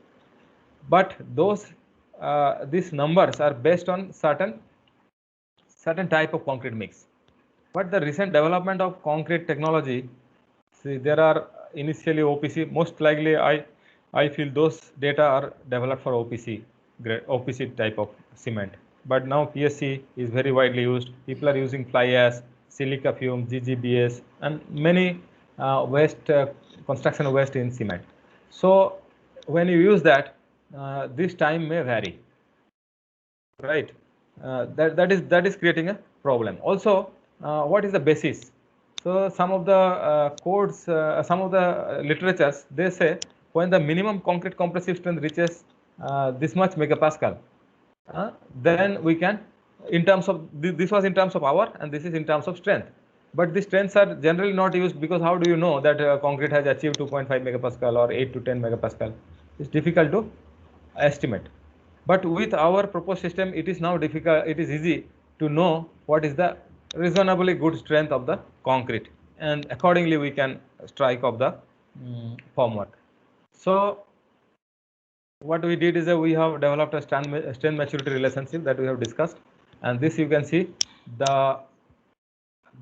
Speaker 1: But these numbers are based on certain type of concrete mix. But the recent development of concrete technology, see, there are initially OPC. Most likely, I feel those data are developed for OPC type of cement. But now PSC is very widely used. People are using fly ash, silica fume, GGBS, and many construction waste in cement. So when you use that, this time may vary, right? That is creating a problem. Also, what is the basis? So some of the codes, some of the literatures, they say when the minimum concrete compressive strength reaches this much megapascal, then we can, in terms of this was in terms of hour, and this is in terms of strength. But these strengths are generally not used, because how do you know that concrete has achieved 2.5 megapascal or 8 to 10 megapascal? It's difficult to estimate. But with our proposed system, it is now difficult. It is easy to know what is the reasonably good strength of the concrete, and accordingly we can strike of the formwork. So what we did is that we have developed a strength maturity relationship that we have discussed, and this you can see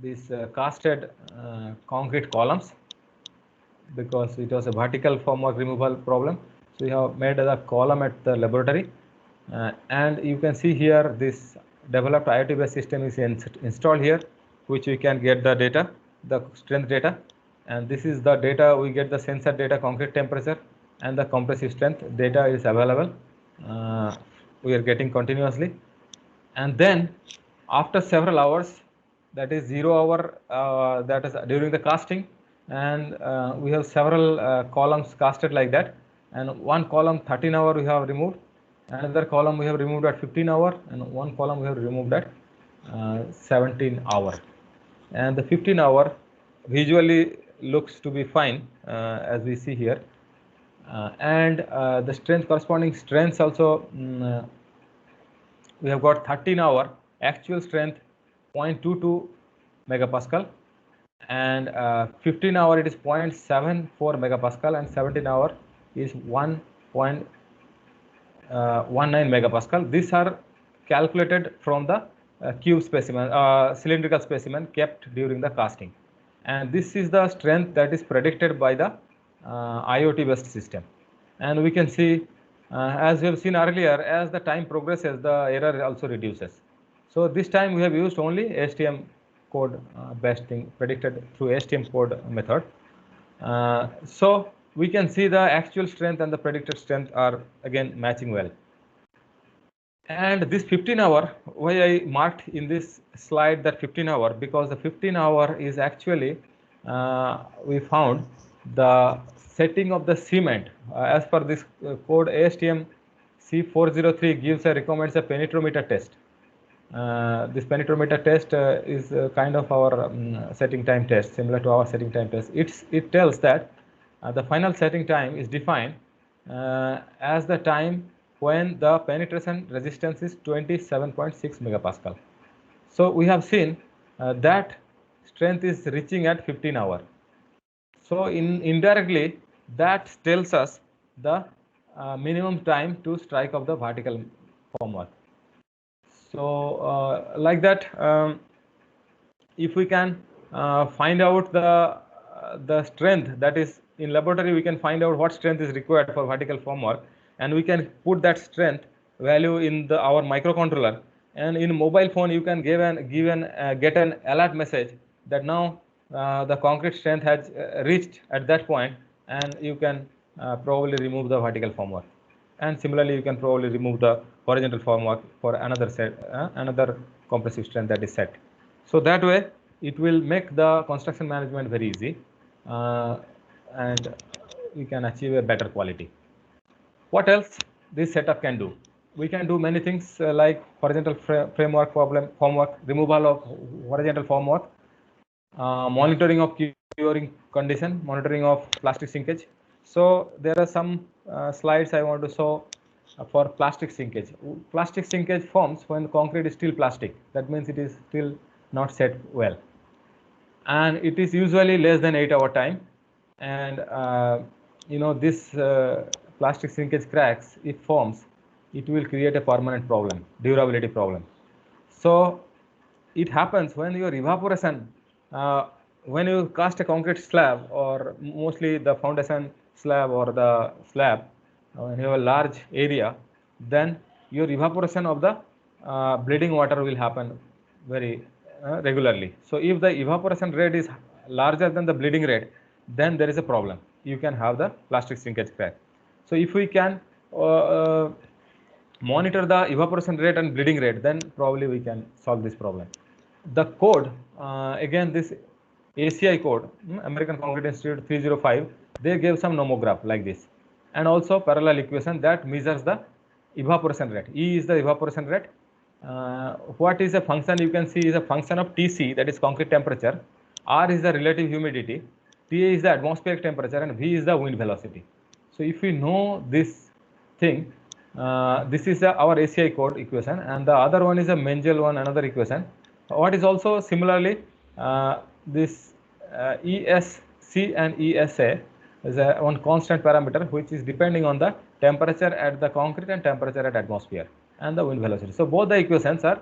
Speaker 1: these casted concrete columns, because it was a vertical formwork removal problem. So we have made the column at the laboratory, and you can see here this developed IoT based system is installed here, which we can get the data, the strength data, and this is the data. We get the sensor data, concrete temperature, and the compressive strength data is available. We are getting continuously, and then after several hours, that is 0 hour, that is during the casting, and we have several columns casted like that, and one column 13 hour we have removed, another column we have removed at 15 hour, and one column we have removed at 17 hour, and the 15 hour visually looks to be fine, as we see here, and the strength, corresponding strengths also, we have got 13 hour actual strength 0.22 megapascal, and 15 hour it is 0.74 megapascal, and 17 hour is 1.19 megapascal. These are calculated from the cube specimen, cylindrical specimen kept during the casting, and this is the strength that is predicted by the IoT based system. And we can see, as we have seen earlier, as the time progresses, the error also reduces. So this time we have used only STM code based thing, predicted through STM code method. So we can see the actual strength and the predicted strength are again matching well. And this 15 hour, why I marked in this slide that 15 hour, because the 15 hour is actually, we found the setting of the cement, as per this code ASTM C403 recommends a penetrometer test. This penetrometer test is kind of our setting time test, similar to our setting time test. It tells that the final setting time is defined as the time when the penetration resistance is 27.6 megapascal. So we have seen that strength is reaching at 15 hour. So indirectly that tells us the minimum time to strike of the vertical formwork. So like that, if we can find out the strength, that is in laboratory we can find out what strength is required for vertical formwork, and we can put that strength value in our microcontroller, and in mobile phone you can get an alert message that now the concrete strength has reached at that point, and you can probably remove the vertical formwork. And similarly you can probably remove the horizontal formwork for another compressive strength that is set. So that way it will make the construction management very easy, and you can achieve a better quality. What else this setup can do? We can do many things like horizontal formwork, removal of horizontal formwork, monitoring of curing condition, monitoring of plastic shrinkage. So there are some slides I want to show for plastic shrinkage. Plastic shrinkage forms when concrete is still plastic. That means it is still not set well, and it is usually less than 8-hour time. And this plastic shrinkage cracks, if forms, it will create a permanent problem, durability problem. So it happens when your evaporation, when you cast a concrete slab, or mostly the foundation slab or the slab, when you have a large area, then your evaporation of the bleeding water will happen very regularly. So if the evaporation rate is larger than the bleeding rate, then there is a problem. You can have the plastic shrinkage crack. So if we can monitor the evaporation rate and bleeding rate, then probably we can solve this problem. The code, again this ACI code, American Concrete Institute 305, they gave some nomograph like this, and also parallel equation that measures the evaporation rate. E is the evaporation rate. What is a function? You can see is a function of Tc, that is concrete temperature. R is the relative humidity. Ta is the atmospheric temperature, and V is the wind velocity. So if we know this thing, this is our ACI code equation, and the other one is a Menzel one, another equation. What is also similarly this ESC and ESA is one constant parameter which is depending on the temperature at the concrete and temperature at atmosphere and the wind velocity. So both the equations are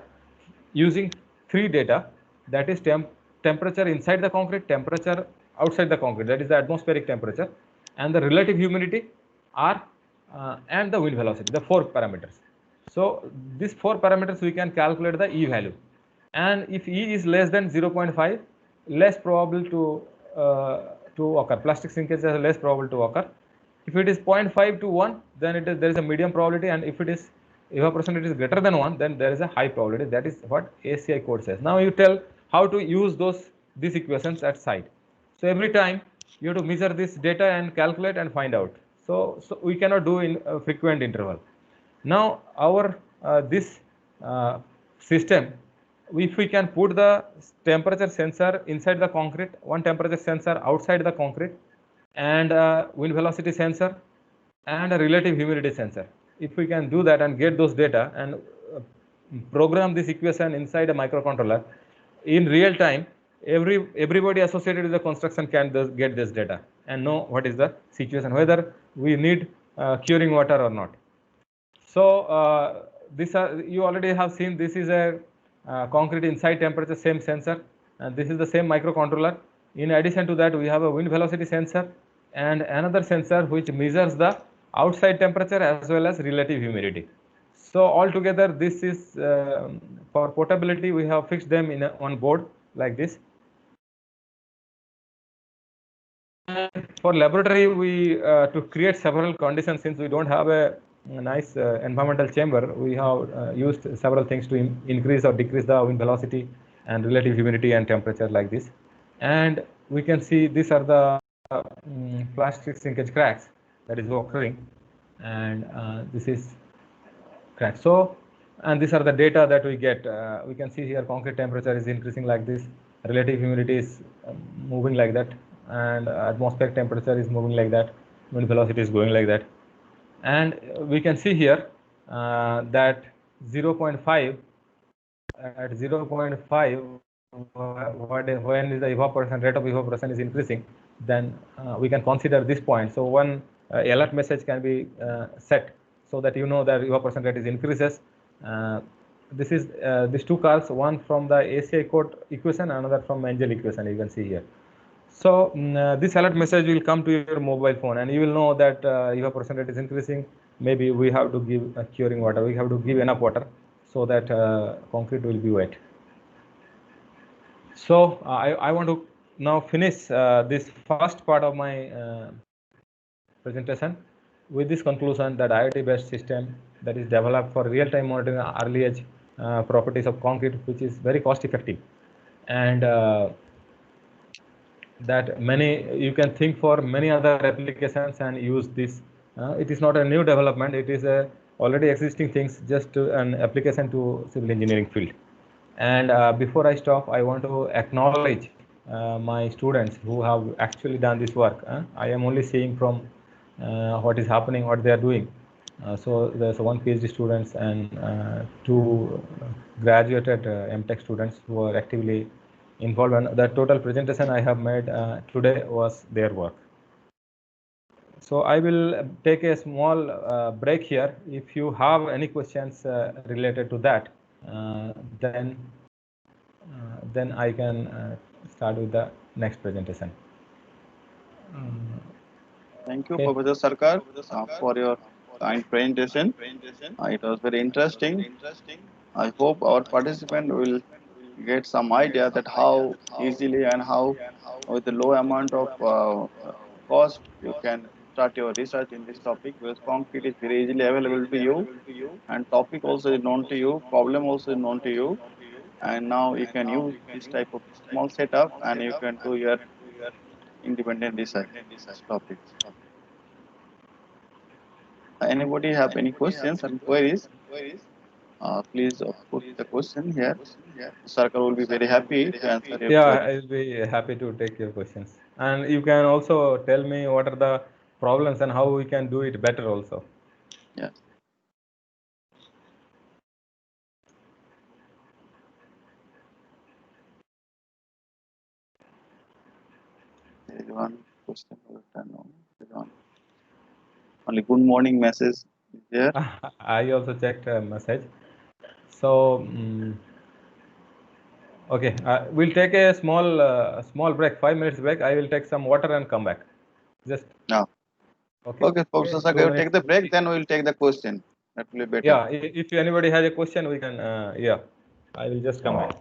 Speaker 1: using three data, that is temperature inside the concrete, temperature outside the concrete, that is the atmospheric temperature, and the relative humidity, R, and the wind velocity, the four parameters. So these four parameters we can calculate the E value, and if E is less than 0.5, less probable to occur, plastic shrinkage is less probable to occur. If it is 0.5 to 1, then there is a medium probability, and if it is evaporation rate is greater than 1, then there is a high probability. That is what ACI code says. Now you tell how to use these equations at site. So every time you have to measure this data and calculate and find out. So we cannot do in a frequent interval. Now our this system, if we can put the temperature sensor inside the concrete, one temperature sensor outside the concrete, and wind velocity sensor and a relative humidity sensor, if we can do that and get those data and program this equation inside a microcontroller in real time, everybody associated with the construction can get this data and know what is the situation, whether we need curing water or not. So you already have seen, this is a concrete inside temperature, same sensor, and this is the same microcontroller. In addition to that, we have a wind velocity sensor and another sensor which measures the outside temperature as well as relative humidity. So altogether, this is for portability, we have fixed them in one board like this. And for laboratory, we to create several conditions, since we don't have a nice environmental chamber, we have used several things to increase or decrease the wind velocity and relative humidity and temperature like this. And we can see these are the plastic shrinkage cracks that is occurring, and this is crack. So, and these are the data that we get. We can see here concrete temperature is increasing like this, relative humidity is moving like that, and atmospheric temperature is moving like that, wind velocity is going like that. And we can see here that 0.5 at 0.5 when is the evaporation rate of evaporation is increasing, then we can consider this point. So one alert message can be set so that you know that evaporation rate is increases. This is these two curves, one from the ACI code equation, another from Angel equation. You can see here. So this alert message will come to your mobile phone, and you will know that evaporation rate is increasing. Maybe we have to give curing water. We have to give enough water so that concrete will be wet. So I want to now finish this first part of my presentation with this conclusion that IoT-based system that is developed for real-time monitoring early edge properties of concrete, which is very cost-effective, and that you can think for many other applications and use this. It is not a new development; it is a already existing things, just an application to civil engineering field. And before I stop, I want to acknowledge my students who have actually done this work. I am only seeing from what is happening, what they are doing. So there's one PhD students and two graduated MTech students who are actively involved. And the total presentation I have made today was their work. So I will take a small break here. If you have any questions related to that, then I can start with the next presentation.
Speaker 2: Thank you,
Speaker 1: Okay.
Speaker 2: Professor Sarkar, for your kind presentation. It was very interesting. I hope our participant will get some idea that how easily and how with a low amount of cost you can start your research in this topic, because concrete is very easily available to you, and topic also is known to you, problem also is known to you, and now you can use this type of small setup and you can do your independent research in this topic. Anybody have any questions and queries? Please put the question here. Sarkar will be very happy to answer your
Speaker 1: Yeah,
Speaker 2: queries.
Speaker 1: I'll be happy to take your questions. And you can also tell me what are the problems and how we can do it better also.
Speaker 2: Yes. There is one question. There is one. Only good morning message is there.
Speaker 1: I also checked a message. So, okay, we'll take a small break, 5 minutes break. I will take some water and come back. Just
Speaker 2: No.
Speaker 1: okay.
Speaker 2: Okay, Professor Sarkar, you take the break, then we will take the question. That will be better.
Speaker 1: Yeah, if anybody has a question, we can. Yeah, I will just come back.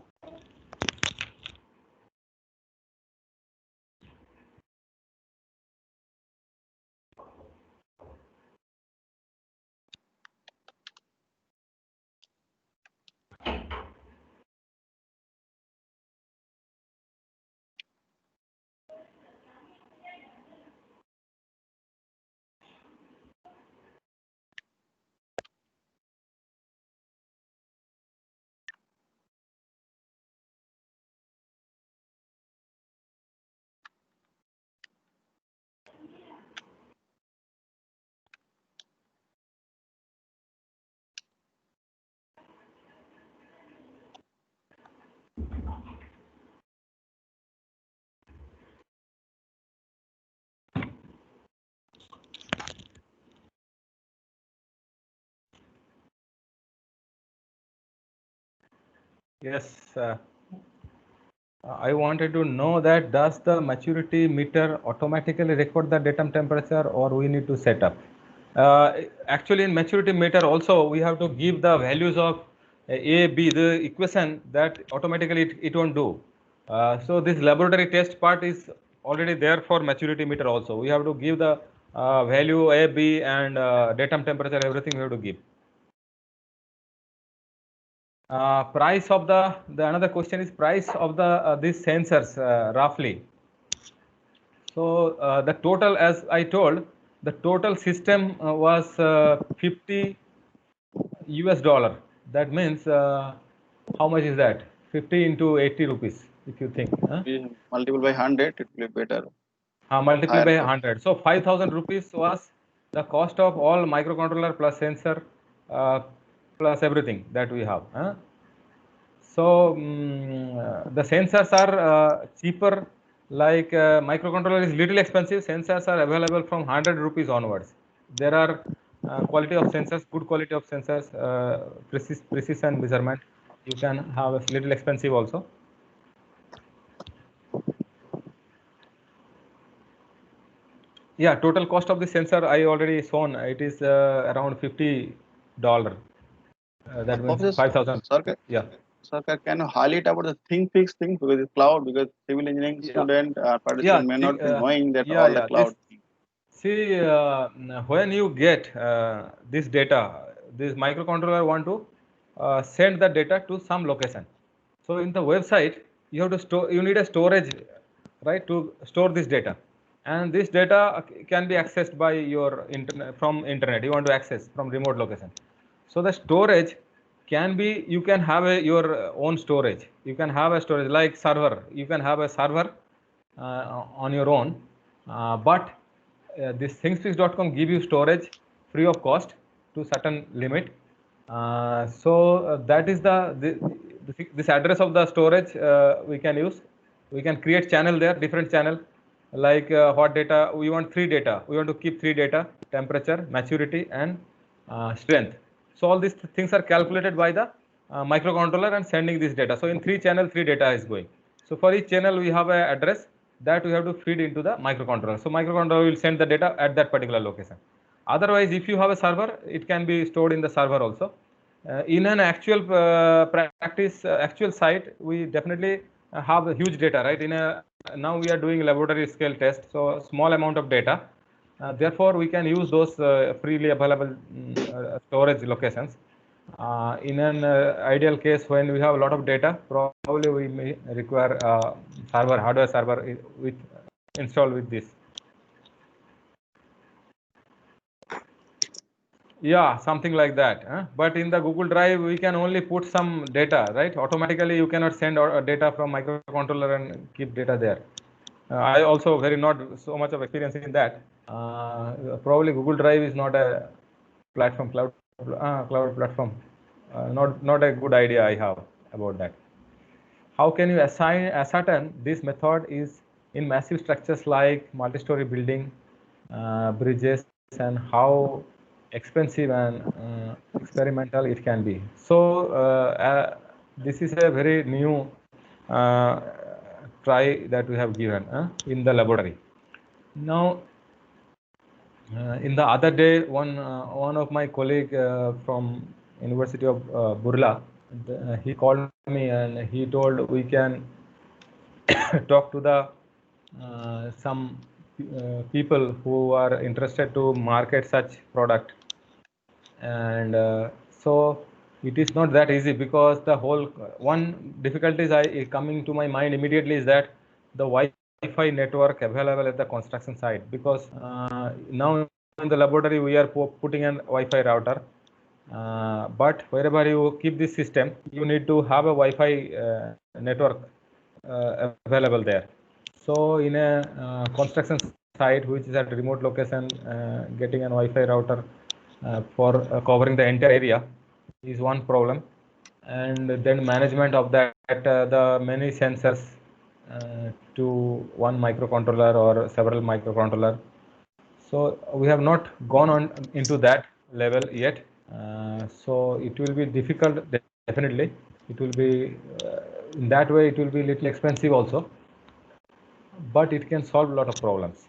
Speaker 1: Yes, I wanted to know that does the maturity meter automatically record the datum temperature, or we need to set up? Actually, in maturity meter also we have to give the values of A, B, the equation that automatically it won't do. So this laboratory test part is already there for maturity meter also. We have to give the value A, B, and datum temperature, everything we have to give. Price of the another question is price of the these sensors roughly. So the total, as I told, the total system was 50 US dollar. That means how much is that? 50 into 80 rupees, if you think.
Speaker 2: We multiple by 100, it will be better.
Speaker 1: Multiply by
Speaker 2: Higher cost.
Speaker 1: 100. So 5,000 rupees was the cost of all microcontroller plus sensor plus everything that we have. So the sensors are cheaper. Like microcontroller is little expensive. Sensors are available from 100 rupees onwards. There are quality of sensors, good quality of sensors, precision measurement. You can have a little expensive also. Yeah, total cost of the sensor I already shown. It is around $50. That means 5,000. Yeah.
Speaker 2: Sir, can you highlight about the ThinkFix thing, because it's cloud, because civil engineering student participant may not be knowing that all the cloud.
Speaker 1: See, when you get this data, this microcontroller want to send the data to some location. So in the website, you have to store. You need a storage, right, to store this data, and this data can be accessed by your internet from internet. You want to access from remote location. So the storage can be, you can have your own storage. You can have a storage like server. You can have a server on your own, but this thingsfix.com give you storage free of cost to certain limit. That is this address of the storage we can use. We can create channel there, different channel, like what data we want. Three data we want to keep: three data, temperature, maturity, and strength. So all these things are calculated by the microcontroller and sending this data. So in three channel, three data is going. So for each channel we have a address that we have to feed into the microcontroller. So microcontroller will send the data at that particular location. Otherwise, if you have a server, it can be stored in the server also. In an actual practice, actual site, we definitely have a huge data, right? Now we are doing laboratory scale test, so small amount of data. Therefore, we can use those freely available storage locations. In an ideal case, when we have a lot of data, probably we may require hardware server with installed with this. Yeah, something like that. But in the Google Drive, we can only put some data, right? Automatically, you cannot send data from microcontroller and keep data there. I also not so much of experience in that. Probably Google Drive is not a platform, cloud platform. Not a good idea I have about that. How can you ascertain this method is in massive structures like multi-story building, bridges, and how expensive and experimental it can be. So this is a very new try that we have given in the laboratory. Now, in the other day, one of my colleague from University of Burla, he called me and he told we can talk to the some people who are interested to market such product, and so it is not that easy, because the whole one difficulties coming to my mind immediately is that the Wi-Fi network available at the construction site, because now in the laboratory we are putting an Wi-Fi router, but wherever you keep this system, you need to have a Wi-Fi network available there. So in a construction site which is at a remote location, getting an Wi-Fi router for covering the entire area is one problem, and then management of that, the many sensors to one microcontroller or several microcontroller. So we have not gone on into that level yet. So it will be difficult, definitely. It will be in that way, it will be little expensive also, but it can solve a lot of problems.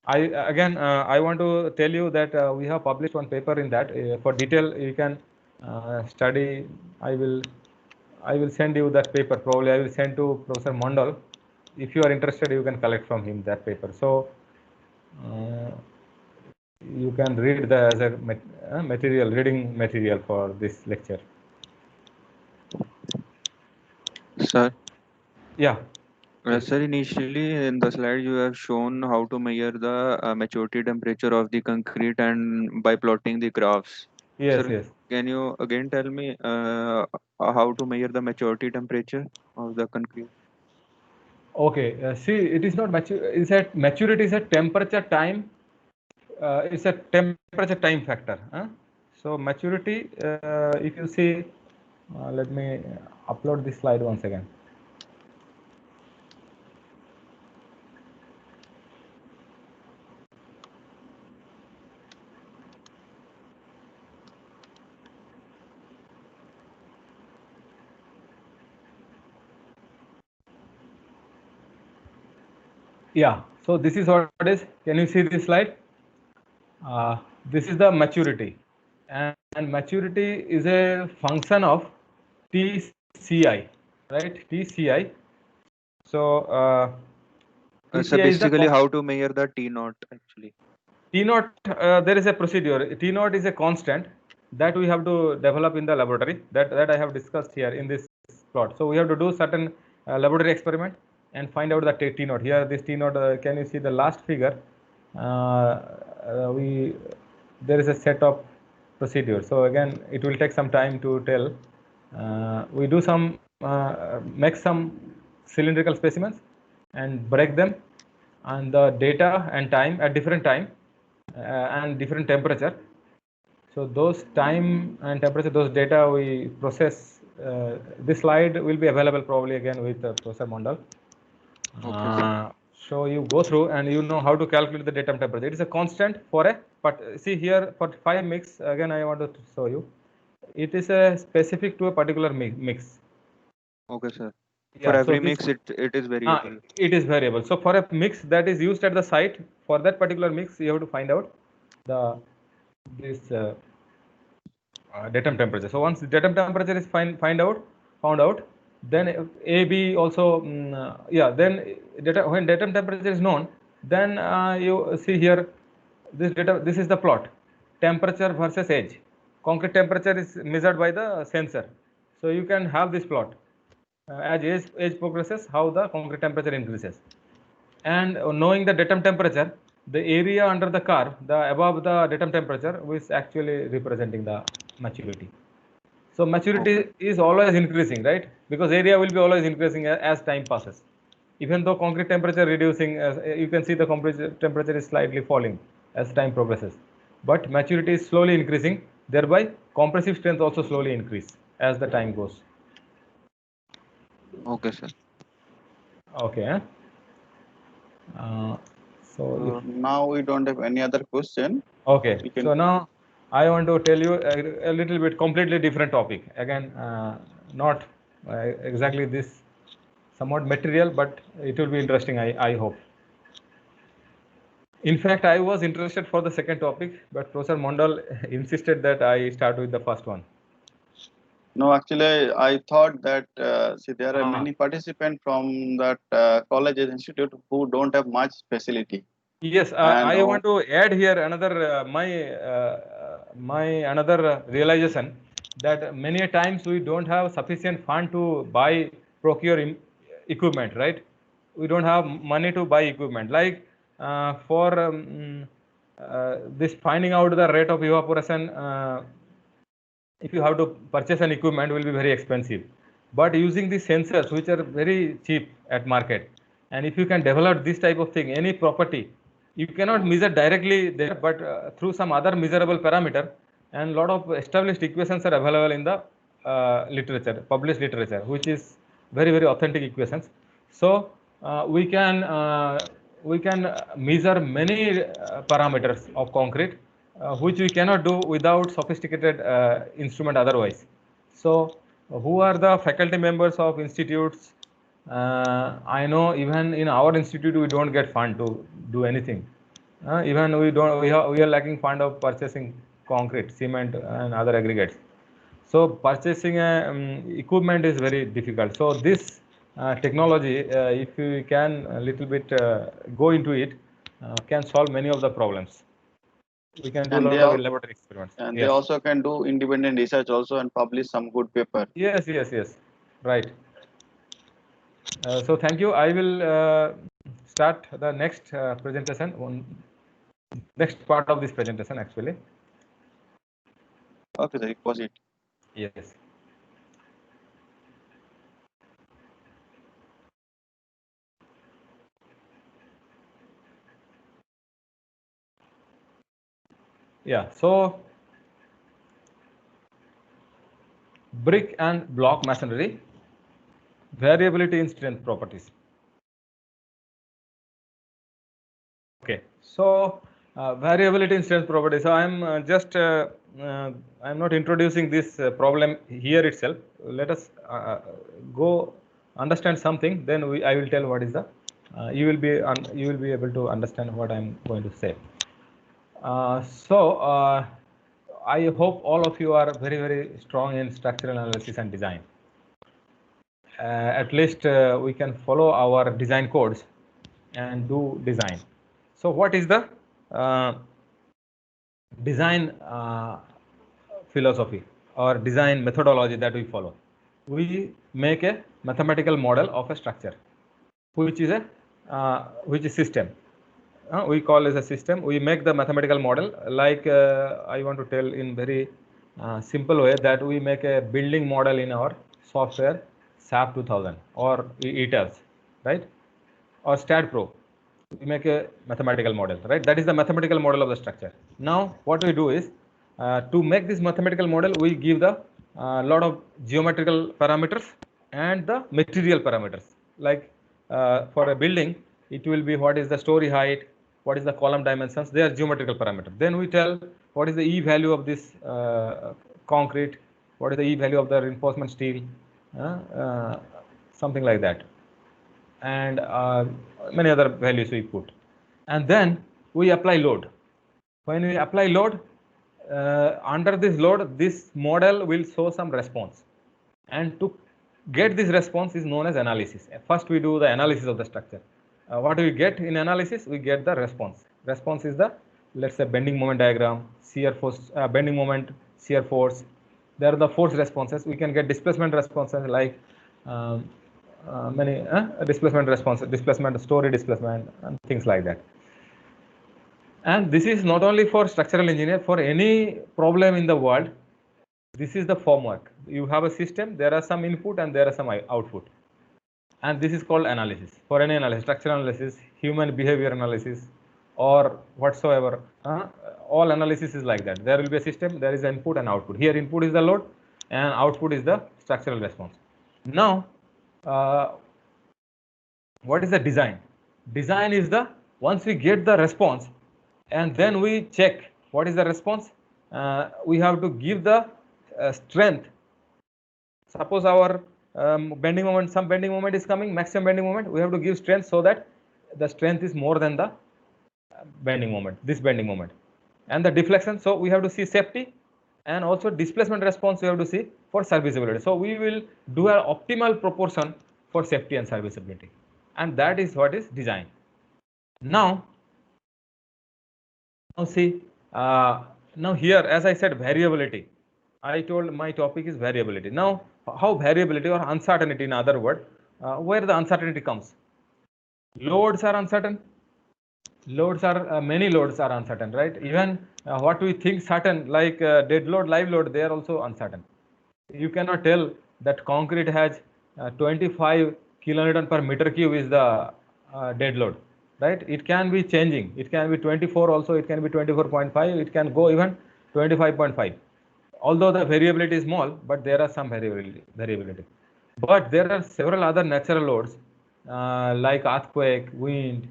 Speaker 1: I want to tell you that we have published one paper in that. For detail, you can study. I will send you that paper. Probably I will send to Professor Mondal. If you are interested, you can collect from him that paper. So you can read the as a reading material for this lecture.
Speaker 4: Sir.
Speaker 1: Yeah.
Speaker 4: Sir, initially in the slide you have shown how to measure the maturity temperature of the concrete and by plotting the graphs.
Speaker 1: Yes,
Speaker 4: sir,
Speaker 1: yes.
Speaker 4: Can you again tell me how to measure the maturity temperature of the concrete?
Speaker 1: Okay. See, it is not mature. Is that maturity is a temperature time. It's a temperature time factor. So maturity, if you see, let me upload this slide once again. Yeah, so this is what it is. Can you see this slide? This is the maturity, and maturity is a function of TCI, right? TCI. So
Speaker 4: So
Speaker 1: TCI is the
Speaker 4: basically, how to measure the T naught actually?
Speaker 1: T naught. There is a procedure. T naught is a constant that we have to develop in the laboratory. That I have discussed here in this plot. So we have to do certain laboratory experiment and find out the T naught. Here, this T naught. Can you see the last figure? We there is a set of procedure. So again, it will take some time to tell. We do some make some cylindrical specimens and break them, and the data and time at different time and different temperature. So those time and temperature, those data we process. This slide will be available probably again with Professor Mondal.
Speaker 4: Okay.
Speaker 1: So you go through and you know how to calculate the datum temperature. It is a constant for a, but see here for 5 mix, again I want to show you. It is a specific to a particular mix.
Speaker 4: Okay, sir. For
Speaker 1: Yeah, so
Speaker 4: every
Speaker 1: this
Speaker 4: mix, it is variable.
Speaker 1: it is variable. So for a mix that is used at the site, for that particular mix, you have to find out the this datum temperature. So once the datum temperature is found out, then AB also, yeah, then when datum temperature is known, then you see here this data. This is the plot: temperature versus age. Concrete temperature is measured by the sensor. So you can have this plot as age progresses, how the concrete temperature increases. And knowing the datum temperature, the area under the curve, the above the datum temperature, is actually representing the maturity. So maturity
Speaker 4: Okay.
Speaker 1: is always increasing, right? Because area will be always increasing as time passes. Even though concrete temperature reducing, you can see the concrete temperature is slightly falling as time progresses. But maturity is slowly increasing, thereby compressive strength also slowly increase as the time goes.
Speaker 4: Okay, sir.
Speaker 1: Okay. Uh, so if
Speaker 2: Now we don't have any other question.
Speaker 1: Okay,
Speaker 2: We can.
Speaker 1: so now I want to tell you a little bit completely different topic. Again, not exactly this, somewhat material, but it will be interesting, I hope. In fact, I was interested for the second topic, but Professor Mondal insisted that I start with the first one.
Speaker 2: No, actually, I thought that see there are
Speaker 1: Ah.
Speaker 2: many participants from that college and institute who don't have much facility.
Speaker 1: Yes,
Speaker 2: And
Speaker 1: I want to add here another my another realization that many a times we don't have sufficient fund to buy procure equipment, right? We don't have money to buy equipment. Like for this finding out the rate of evaporation, if you have to purchase an equipment will be very expensive. But using the sensors which are very cheap at market, and if you can develop this type of thing, any property, you cannot measure directly there, but through some other measurable parameter, and lot of established equations are available in the literature, published literature, which is very very authentic equations. So we can measure many parameters of concrete, which we cannot do without sophisticated instrument otherwise. So who are the faculty members of institutes? I know even in our institute we don't get fund to do anything. Even we are lacking fund of purchasing concrete, cement, and other aggregates. So purchasing equipment is very difficult. So this technology, if we can a little bit go into it, can solve many of the problems. We can do a
Speaker 2: and
Speaker 1: lot of laboratory experiments.
Speaker 2: they
Speaker 1: Yes.
Speaker 2: also can do independent research also and publish some good paper.
Speaker 1: Yes. Right. So thank you. I will start the next presentation on next part of this presentation actually.
Speaker 2: Okay, sir, proceed.
Speaker 1: Yes. Yeah. So brick and block masonry, variability in strength properties. Okay, so variability in strength properties. So I'm I'm not introducing this problem here itself. Let us go understand something. Then I will tell what is the. You will be able to understand what I'm going to say. I hope all of you are very strong in structural analysis and design. At least we can follow our design codes and do design. So what is the design philosophy or design methodology that we follow? We make a mathematical model of a structure, which is a system. We call as a system. We make the mathematical model. Like I want to tell in very simple way that we make a building model in our software SAP 2000 or ETABS, right? Or StatPro. We make a mathematical model, right? That is the mathematical model of the structure. Now, what we do is to make this mathematical model, we give the lot of geometrical parameters and the material parameters. Like for a building, it will be what is the story height, what is the column dimensions. They are geometrical parameters. Then we tell what is the E value of this concrete, what is the E value of the reinforcement steel, something like that, and many other values we put, and then we apply load. When we apply load, under this load, this model will show some response, and to get this response is known as analysis. First we do the analysis of the structure. What do we get in analysis? We get the response. Response is the, let's say, bending moment diagram, shear force, bending moment, shear force. There are the force responses. We can get displacement responses like many displacement responses, displacement, story displacement, and things like that. And this is not only for structural engineer, for any problem in the world, this is the formwork. You have a system, there are some input and there are some output. And this is called analysis. For any analysis, structural analysis, human behavior analysis, or whatsoever, all analysis is like that. There will be a system, there is input and output. Here input is the load and output is the structural response. Now, what is the design? Design is the, once we get the response and then we check what is the response, we have to give the strength. Suppose our bending moment, some bending moment is coming, maximum bending moment, we have to give strength so that the strength is more than the bending moment, this bending moment. And the deflection, so we have to see safety, and also displacement response we have to see for serviceability. So we will do an optimal proportion for safety and serviceability, and that is what is design. Now see, now here, as I said, variability. I told my topic is variability. Now, how variability or uncertainty, in other words, where the uncertainty comes? Loads are uncertain. Loads are many loads are uncertain, right? Even what we think certain, like dead load, live load, they are also uncertain. You cannot tell that concrete has 25 kilonewton per meter cube is the dead load, right? It can be changing. It can be 24 also. It can be 24.5. It can go even 25.5. Although the variability is small, but there are some variability. But there are several other natural loads like earthquake, wind,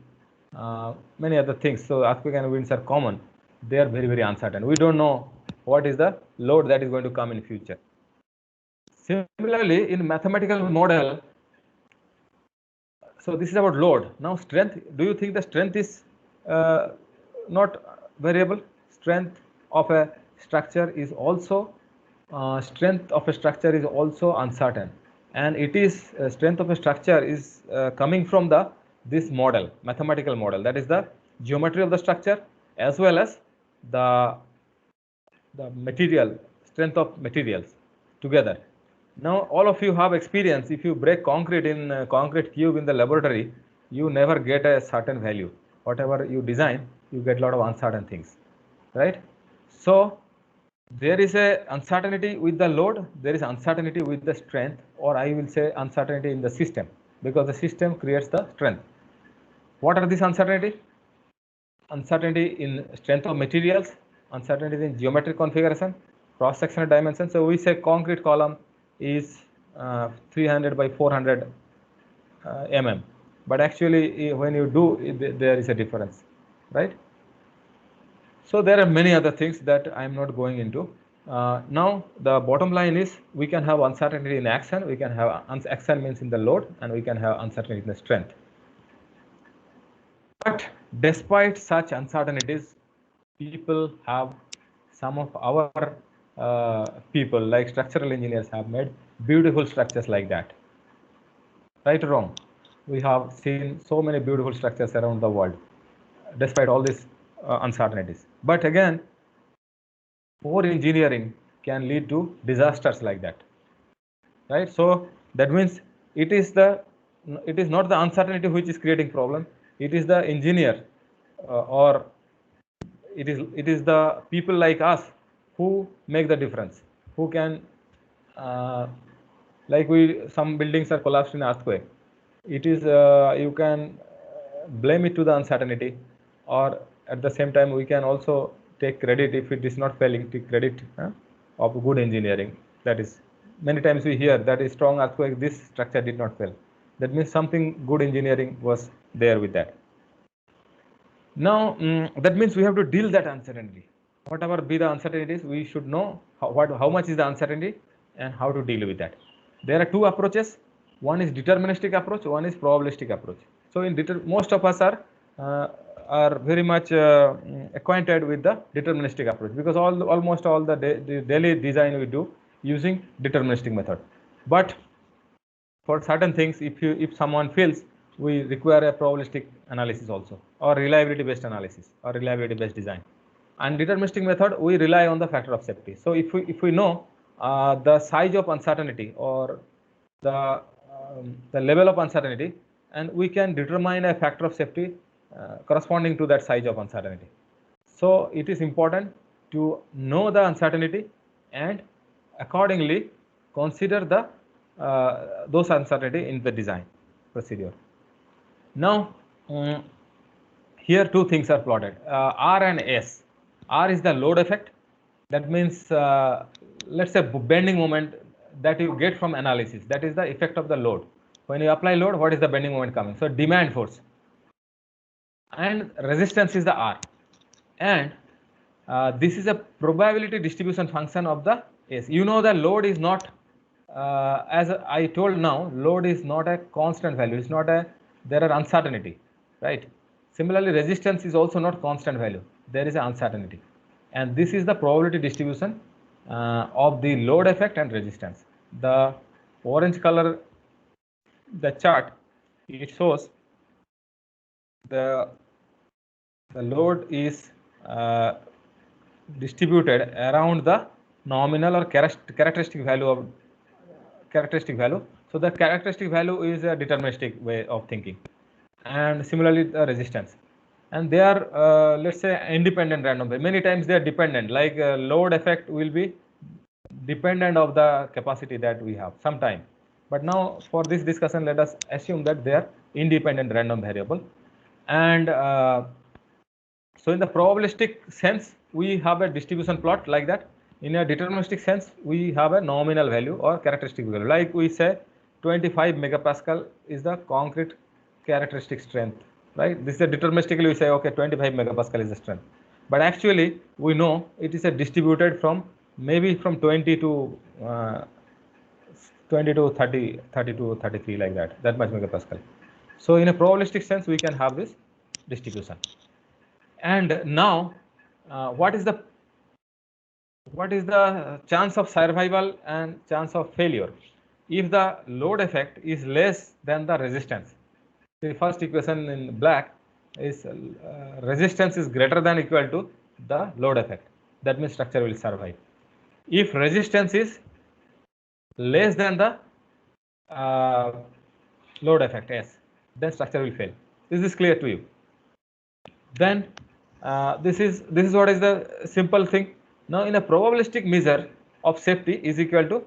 Speaker 1: many other things. So earthquake and winds are common. They are very uncertain. We don't know what is the load that is going to come in future. Similarly, in mathematical model, so this is about load. Now strength, do you think the strength is not variable? Strength of a structure is also uncertain, and it is strength of a structure is coming from this model, mathematical model, that is the geometry of the structure as well as the material, strength of materials together. Now all of you have experience. If you break concrete in concrete cube in the laboratory, you never get a certain value. Whatever you design, you get a lot of uncertain things, right? So there is a uncertainty with the load, there is uncertainty with the strength, or I will say uncertainty in the system, because the system creates the strength. What are these uncertainty? Uncertainty in strength of materials, uncertainty in geometric configuration, cross-sectional dimension. So we say concrete column, is 300 by 400 mm, but actually when you do there is a difference, right? So there are many other things that I am not going into. Now the bottom line is we can have uncertainty in action, we can have action means in the load, and we can have uncertainty in the strength. But despite such uncertainties, people have, some of our people like structural engineers have made beautiful structures like that. Right or wrong? We have seen so many beautiful structures around the world, despite all these uncertainties. But again, poor engineering can lead to disasters like that, right? So that means it is not the uncertainty which is creating problem. It is the engineer, or it is the people like us who make the difference, who can like some buildings are collapsed in earthquake. It is you can blame it to the uncertainty, or at the same time we can also take credit if it is not failing, take credit of good engineering. That is, many times we hear that is strong earthquake, this structure did not fail. That means something good engineering was there with that. Now that means we have to deal that uncertainty. Whatever be the uncertainties, we should know how much is the uncertainty and how to deal with that. There are two approaches. One is deterministic approach, one is probabilistic approach. So in most of us are very much acquainted with the deterministic approach, because almost all the daily design we do using deterministic method. But for certain things, if someone feels, we require a probabilistic analysis also, or reliability based analysis, or reliability based design. And deterministic method, we rely on the factor of safety. So if we know the size of uncertainty, or the level of uncertainty, and we can determine a factor of safety corresponding to that size of uncertainty. So it is important to know the uncertainty and accordingly consider the those uncertainty in the design procedure. Now here two things are plotted, R and S. R is the load effect. That means let's say bending moment that you get from analysis, that is the effect of the load. When you apply load, what is the bending moment coming? So demand force, and resistance is the R, and this is a probability distribution function of the S. You know the load is not as I told now, load is not a constant value. It's not there are uncertainty, right? Similarly, resistance is also not constant value. There is an uncertainty, and this is the probability distribution of the load effect and resistance. The orange color, the chart, it shows the load is distributed around the nominal or characteristic value. So the characteristic value is a deterministic way of thinking, and similarly the resistance. And they are let's say independent random. Many times they are dependent, like load effect will be dependent of the capacity that we have sometime. But now for this discussion, let us assume that they are independent random variable. And so in the probabilistic sense, we have a distribution plot like that. In a deterministic sense, we have a nominal value or characteristic value. Like we say 25 megapascal is the concrete characteristic strength, right? This is a deterministically we say, okay, 25 megapascal is the strength. But actually, we know it is a distributed from maybe from 20 to 30, 32, 33 like that much megapascal. So in a probabilistic sense, we can have this distribution. And now, what is the chance of survival and chance of failure if the load effect is less than the resistance? The first equation in black is resistance is greater than or equal to the load effect. That means structure will survive. If resistance is less than the load effect S, then structure will fail. Is this clear to you? Then this is what is the simple thing. Now in a probabilistic measure of safety is equal to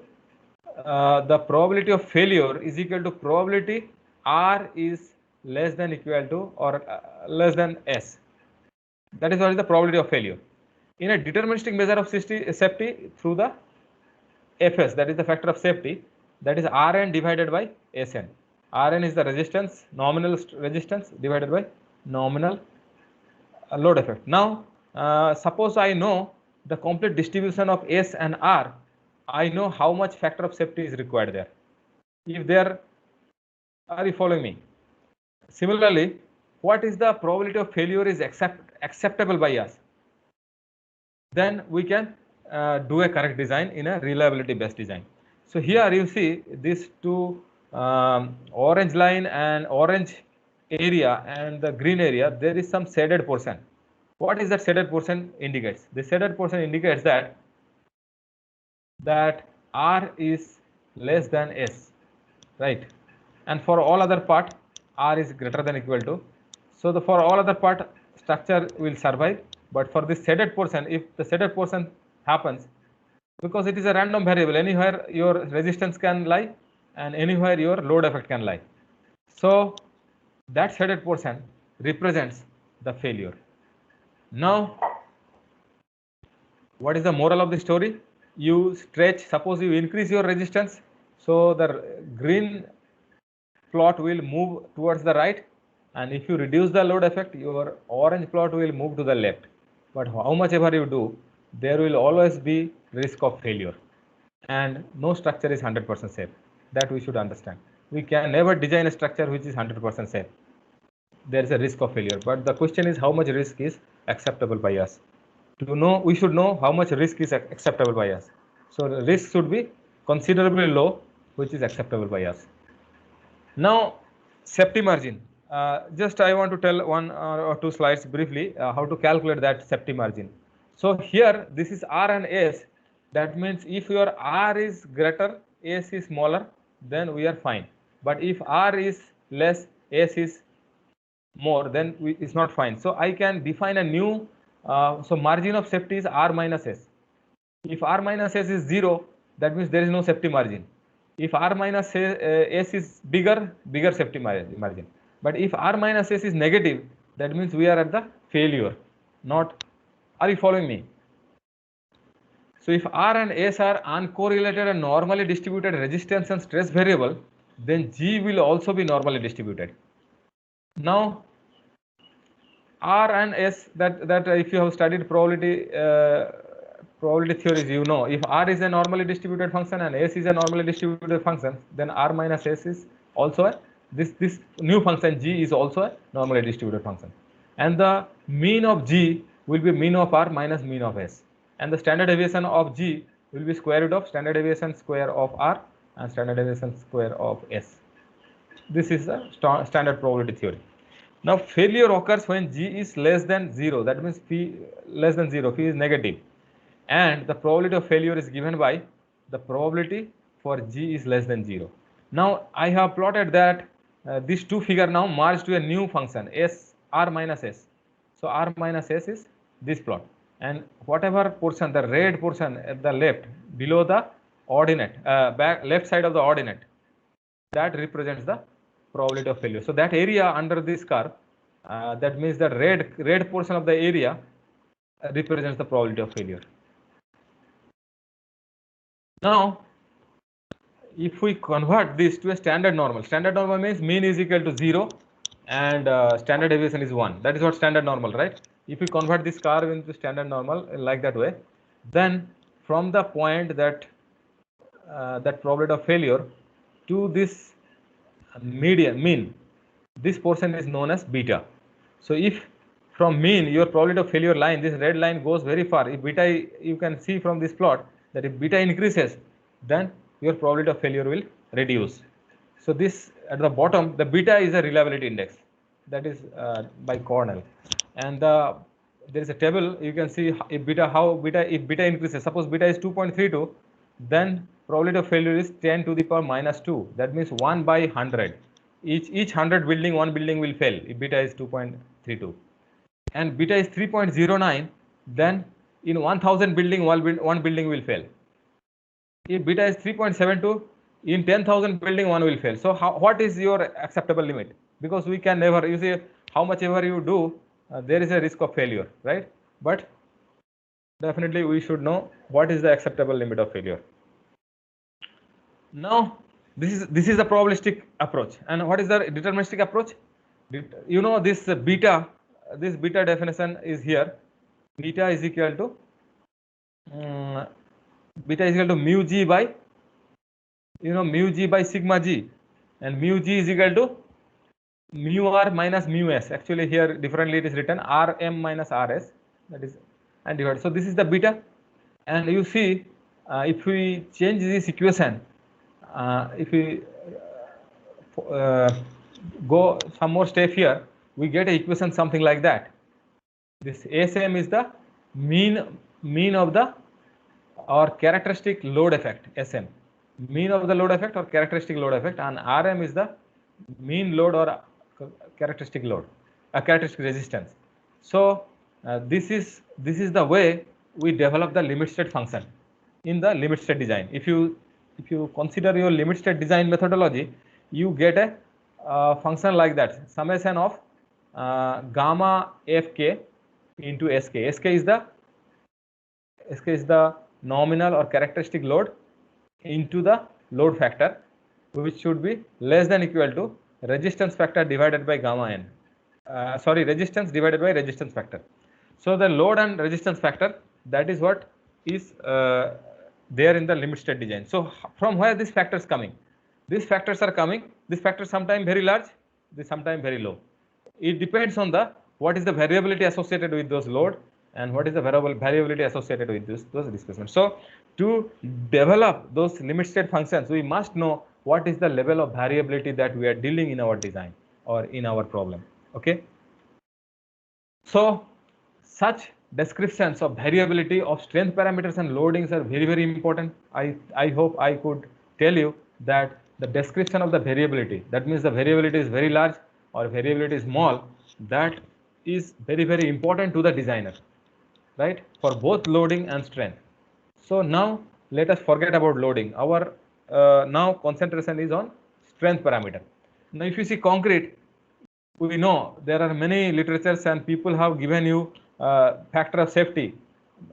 Speaker 1: the probability of failure is equal to probability R is less than equal to or less than S. That is what is the probability of failure. In a deterministic measure of safety through the Fs, that is the factor of safety, that is Rn divided by Sn. Rn is the resistance, nominal resistance divided by nominal load effect. Now, suppose I know the complete distribution of S and R, I know how much factor of safety is required there. If there, are you following me? Similarly, what is the probability of failure is acceptable by us? Then we can do a correct design in a reliability based design. So here you see these two orange line and orange area and the green area, there is some shaded portion. What is that shaded portion indicates? The shaded portion indicates that R is less than S, right? And for all other part, R is greater than equal to. So for all other part, structure will survive. But for this shaded portion, if the shaded portion happens, because it is a random variable, anywhere your resistance can lie and anywhere your load effect can lie. So that shaded portion represents the failure. Now, what is the moral of the story? You stretch, suppose you increase your resistance, so the green plot will move towards the right, and if you reduce the load effect, your orange plot will move to the left. But how much ever you do, there will always be risk of failure, and no structure is 100% safe. That we should understand. We can never design a structure which is 100% safe. There is a risk of failure, but the question is how much risk is acceptable by us. To know, we should know how much risk is acceptable by us. So the risk should be considerably low, which is acceptable by us. Now, safety margin. Just I want to tell one or two slides briefly how to calculate that safety margin. So here, this is R and S. That means if your R is greater, S is smaller, then we are fine. But if R is less, S is more, then it's not fine. So I can define a new, so margin of safety is R minus S. If R minus S is 0, that means there is no safety margin. If R minus S is bigger safety margin. But if R minus S is negative, that means we are at the failure. Not, are you following me? So if R and S are uncorrelated and normally distributed resistance and stress variable, then G will also be normally distributed. Now, R and S, that if you have studied probability theories, you know, if R is a normally distributed function and S is a normally distributed function, then R minus S is also a, this new function G is also a normally distributed function. And the mean of G will be mean of R minus mean of S. And the standard deviation of G will be square root of standard deviation square of R and standard deviation square of S. This is the standard probability theory. Now, failure occurs when G is less than 0. That means P less than 0. P is negative. And the probability of failure is given by the probability for G is less than 0. Now, I have plotted that these two figures now merge to a new function, S, R minus S. So, R minus S is this plot. And whatever portion, the red portion at the left, below the ordinate, left side of the ordinate, that represents the probability of failure. So that area under this curve, that means the red portion of the area represents the probability of failure. Now, if we convert this to a standard normal means mean is equal to 0 and standard deviation is 1. That is what standard normal, right? If we convert this curve into standard normal like that way, then from the point that that probability of failure to this mean, this portion is known as beta. So if from mean your probability of failure line, this red line goes very far. If beta, you can see from this plot that if beta increases, then your probability of failure will reduce. So this at the bottom, the beta is a reliability index, that is by Cornell, and there is a table. You can see if beta increases. Suppose beta is 2.32, then probability of failure is 10 to the power minus 2. That means 1 by 100. Each 100 building, one building will fail if beta is 2.32. And beta is 3.09, then in 1000 building, one building will fail. If beta is 3.72, in 10,000 building, one will fail. So what is your acceptable limit? Because we can never, you see, how much ever you do, there is a risk of failure, right? But definitely we should know what is the acceptable limit of failure. Now, this is a probabilistic approach. And what is the deterministic approach? You know this beta definition is here. Beta is equal to mu g by mu g by sigma g, and mu g is equal to mu r minus mu s. Actually, here differently it is written rm minus rs, that is, and divided. So this is the beta, and you see if we change this equation, if we go some more step here, we get an equation something like that. This Sm is the mean of the or characteristic load effect, Sm, mean of the load effect or characteristic load effect, and Rm is the mean load or characteristic load, characteristic resistance. So this is the way we develop the limit state function in the limit state design. If you consider your limit state design methodology, you get a function like that, summation of gamma fk into sk. Sk is the nominal or characteristic load into the load factor, which should be less than equal to resistance factor divided by gamma n. Resistance divided by resistance factor. So the load and resistance factor, that is what is there in the limit state design. So from where these factors coming? These factors are coming. These factors sometimes very large, they sometimes very low. It depends on the what is the variability associated with those load and what is the variability associated with those displacements. So to develop those limit state functions, we must know what is the level of variability that we are dealing in our design or in our problem. Okay. So such descriptions of variability of strength parameters and loadings are very, very important. I hope I could tell you that the description of the variability, that means the variability is very large or variability is small, that is very, very important to the designer, right, for both loading and strength. So now let us forget about loading. Our now concentration is on strength parameter. Now if you see concrete, we know there are many literatures and people have given you factor of safety,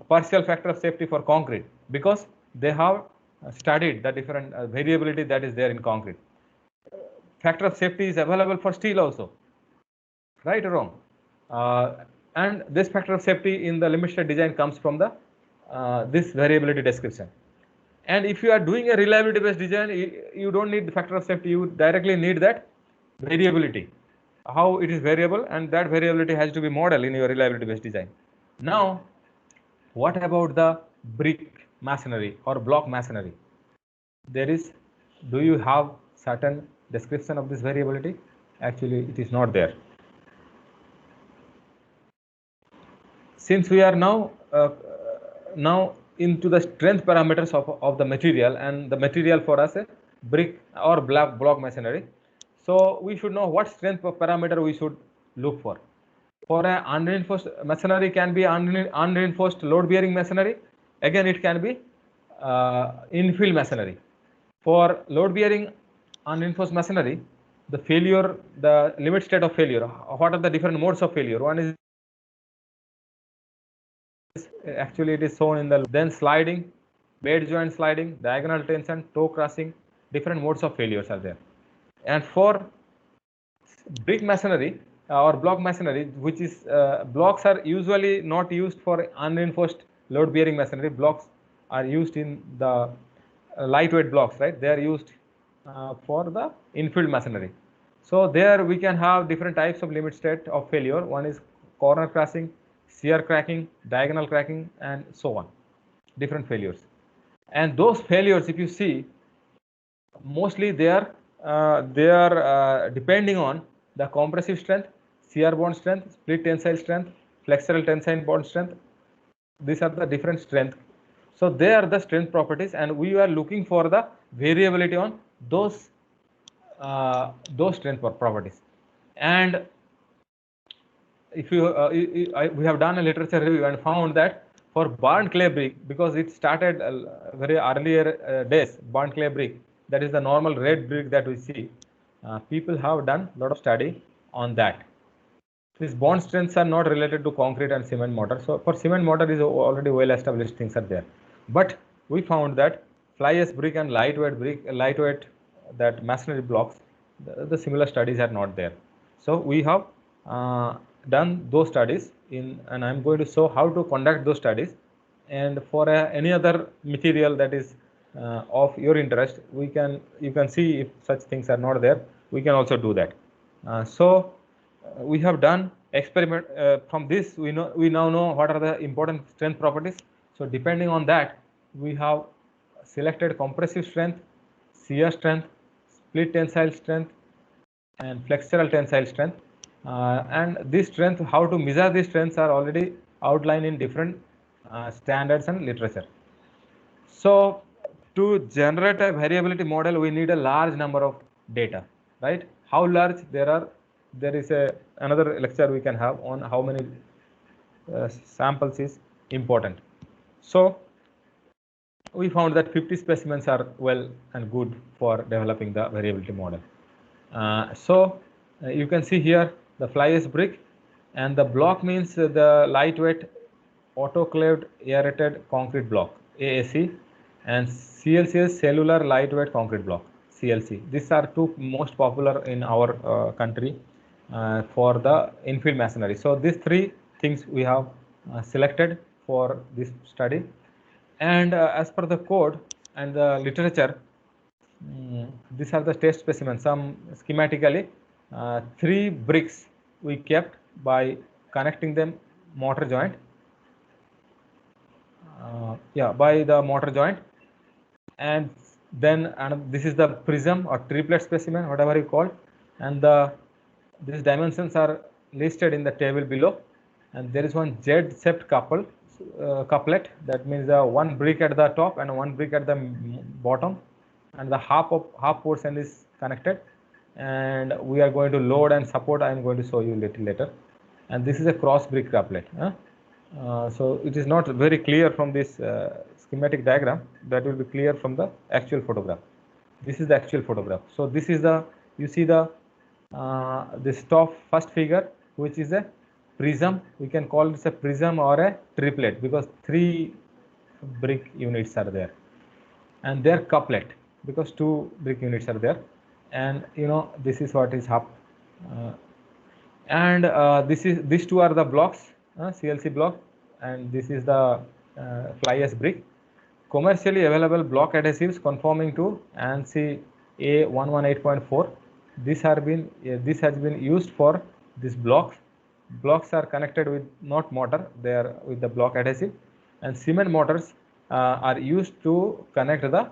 Speaker 1: partial factor of safety for concrete, because they have studied the different variability that is there in concrete. Factor of safety is available for steel also, right or wrong? And this factor of safety in the limit state design comes from the this variability description. And if you are doing a reliability based design, you don't need the factor of safety, you directly need that variability, how it is variable, and that variability has to be modeled in your reliability based design. Now what about the brick masonry or block masonry? Do you have certain description of this variability? Actually it is not there. Since we are now into the strength parameters of the material, and the material for us a brick or block masonry, so we should know what strength parameter we should look for. For a unreinforced masonry can be unreinforced load bearing masonry. Again it can be infill masonry. For load bearing unreinforced masonry, the limit state of failure, what are the different modes of failure? One is actually it is shown in the then sliding, bed joint sliding, diagonal tension, toe crushing, different modes of failures are there. And for brick masonry or block masonry, which is blocks are usually not used for unreinforced load bearing masonry. Blocks are used in the lightweight blocks, right? They are used for the infill masonry. So there we can have different types of limit state of failure. One is corner crushing, shear cracking, diagonal cracking, and so on, different failures. And those failures, if you see, mostly they are depending on the compressive strength, shear bond strength, split tensile strength, flexural tensile bond strength. These are the different strength. So they are the strength properties, and we are looking for the variability on those strength properties. And if you we have done a literature review and found that for burnt clay brick, because it started very earlier days, burnt clay brick, that is the normal red brick that we see, people have done a lot of study on that. These bond strengths are not related to concrete and cement mortar. So for cement mortar is already well established things are there. But we found that fly ash brick and lightweight that masonry blocks, the similar studies are not there. So we have done those studies and I'm going to show how to conduct those studies. And for any other material that is of your interest, you can see if such things are not there, we can also do that. We have done experiment from this. We now know what are the important strength properties. So depending on that, we have selected compressive strength, shear strength, split tensile strength, and flexural tensile strength. And this strength, how to measure these strengths are already outlined in different standards and literature. So to generate a variability model, we need a large number of data, right? How large? There is another lecture we can have on how many samples is important. So we found that 50 specimens are well and good for developing the variability model. You can see here the fly ash brick, and the block means the lightweight autoclaved aerated concrete block, AAC, and CLC is cellular lightweight concrete block, CLC. These are two most popular in our country for the infill masonry. So these three things we have selected for this study. And as per the code and the literature, these are the test specimens. Some schematically, 3 bricks we kept by connecting them mortar joint. By the mortar joint. And then this is the prism or triplet specimen, whatever you call, and these dimensions are listed in the table below. And there is one Z-shaped couplet, that means one brick at the top and one brick at the bottom, and the half portion is connected, and we are going to load and support. I am going to show you a little later. And this is a cross brick couplet. So it is not very clear from this schematic diagram. That will be clear from the actual photograph. This is the actual photograph. So this is you see this top first figure, which is a prism. We can call this a prism or a triplet because 3 brick units are there, and they are couplet because 2 brick units are there. And this is what is half. These two are the blocks, CLC block, and this is the fly ash brick. Commercially available block adhesives conforming to ANSI A118.4. This has been used for these blocks. Blocks are connected with not mortar; they are with the block adhesive, and cement mortars are used to connect the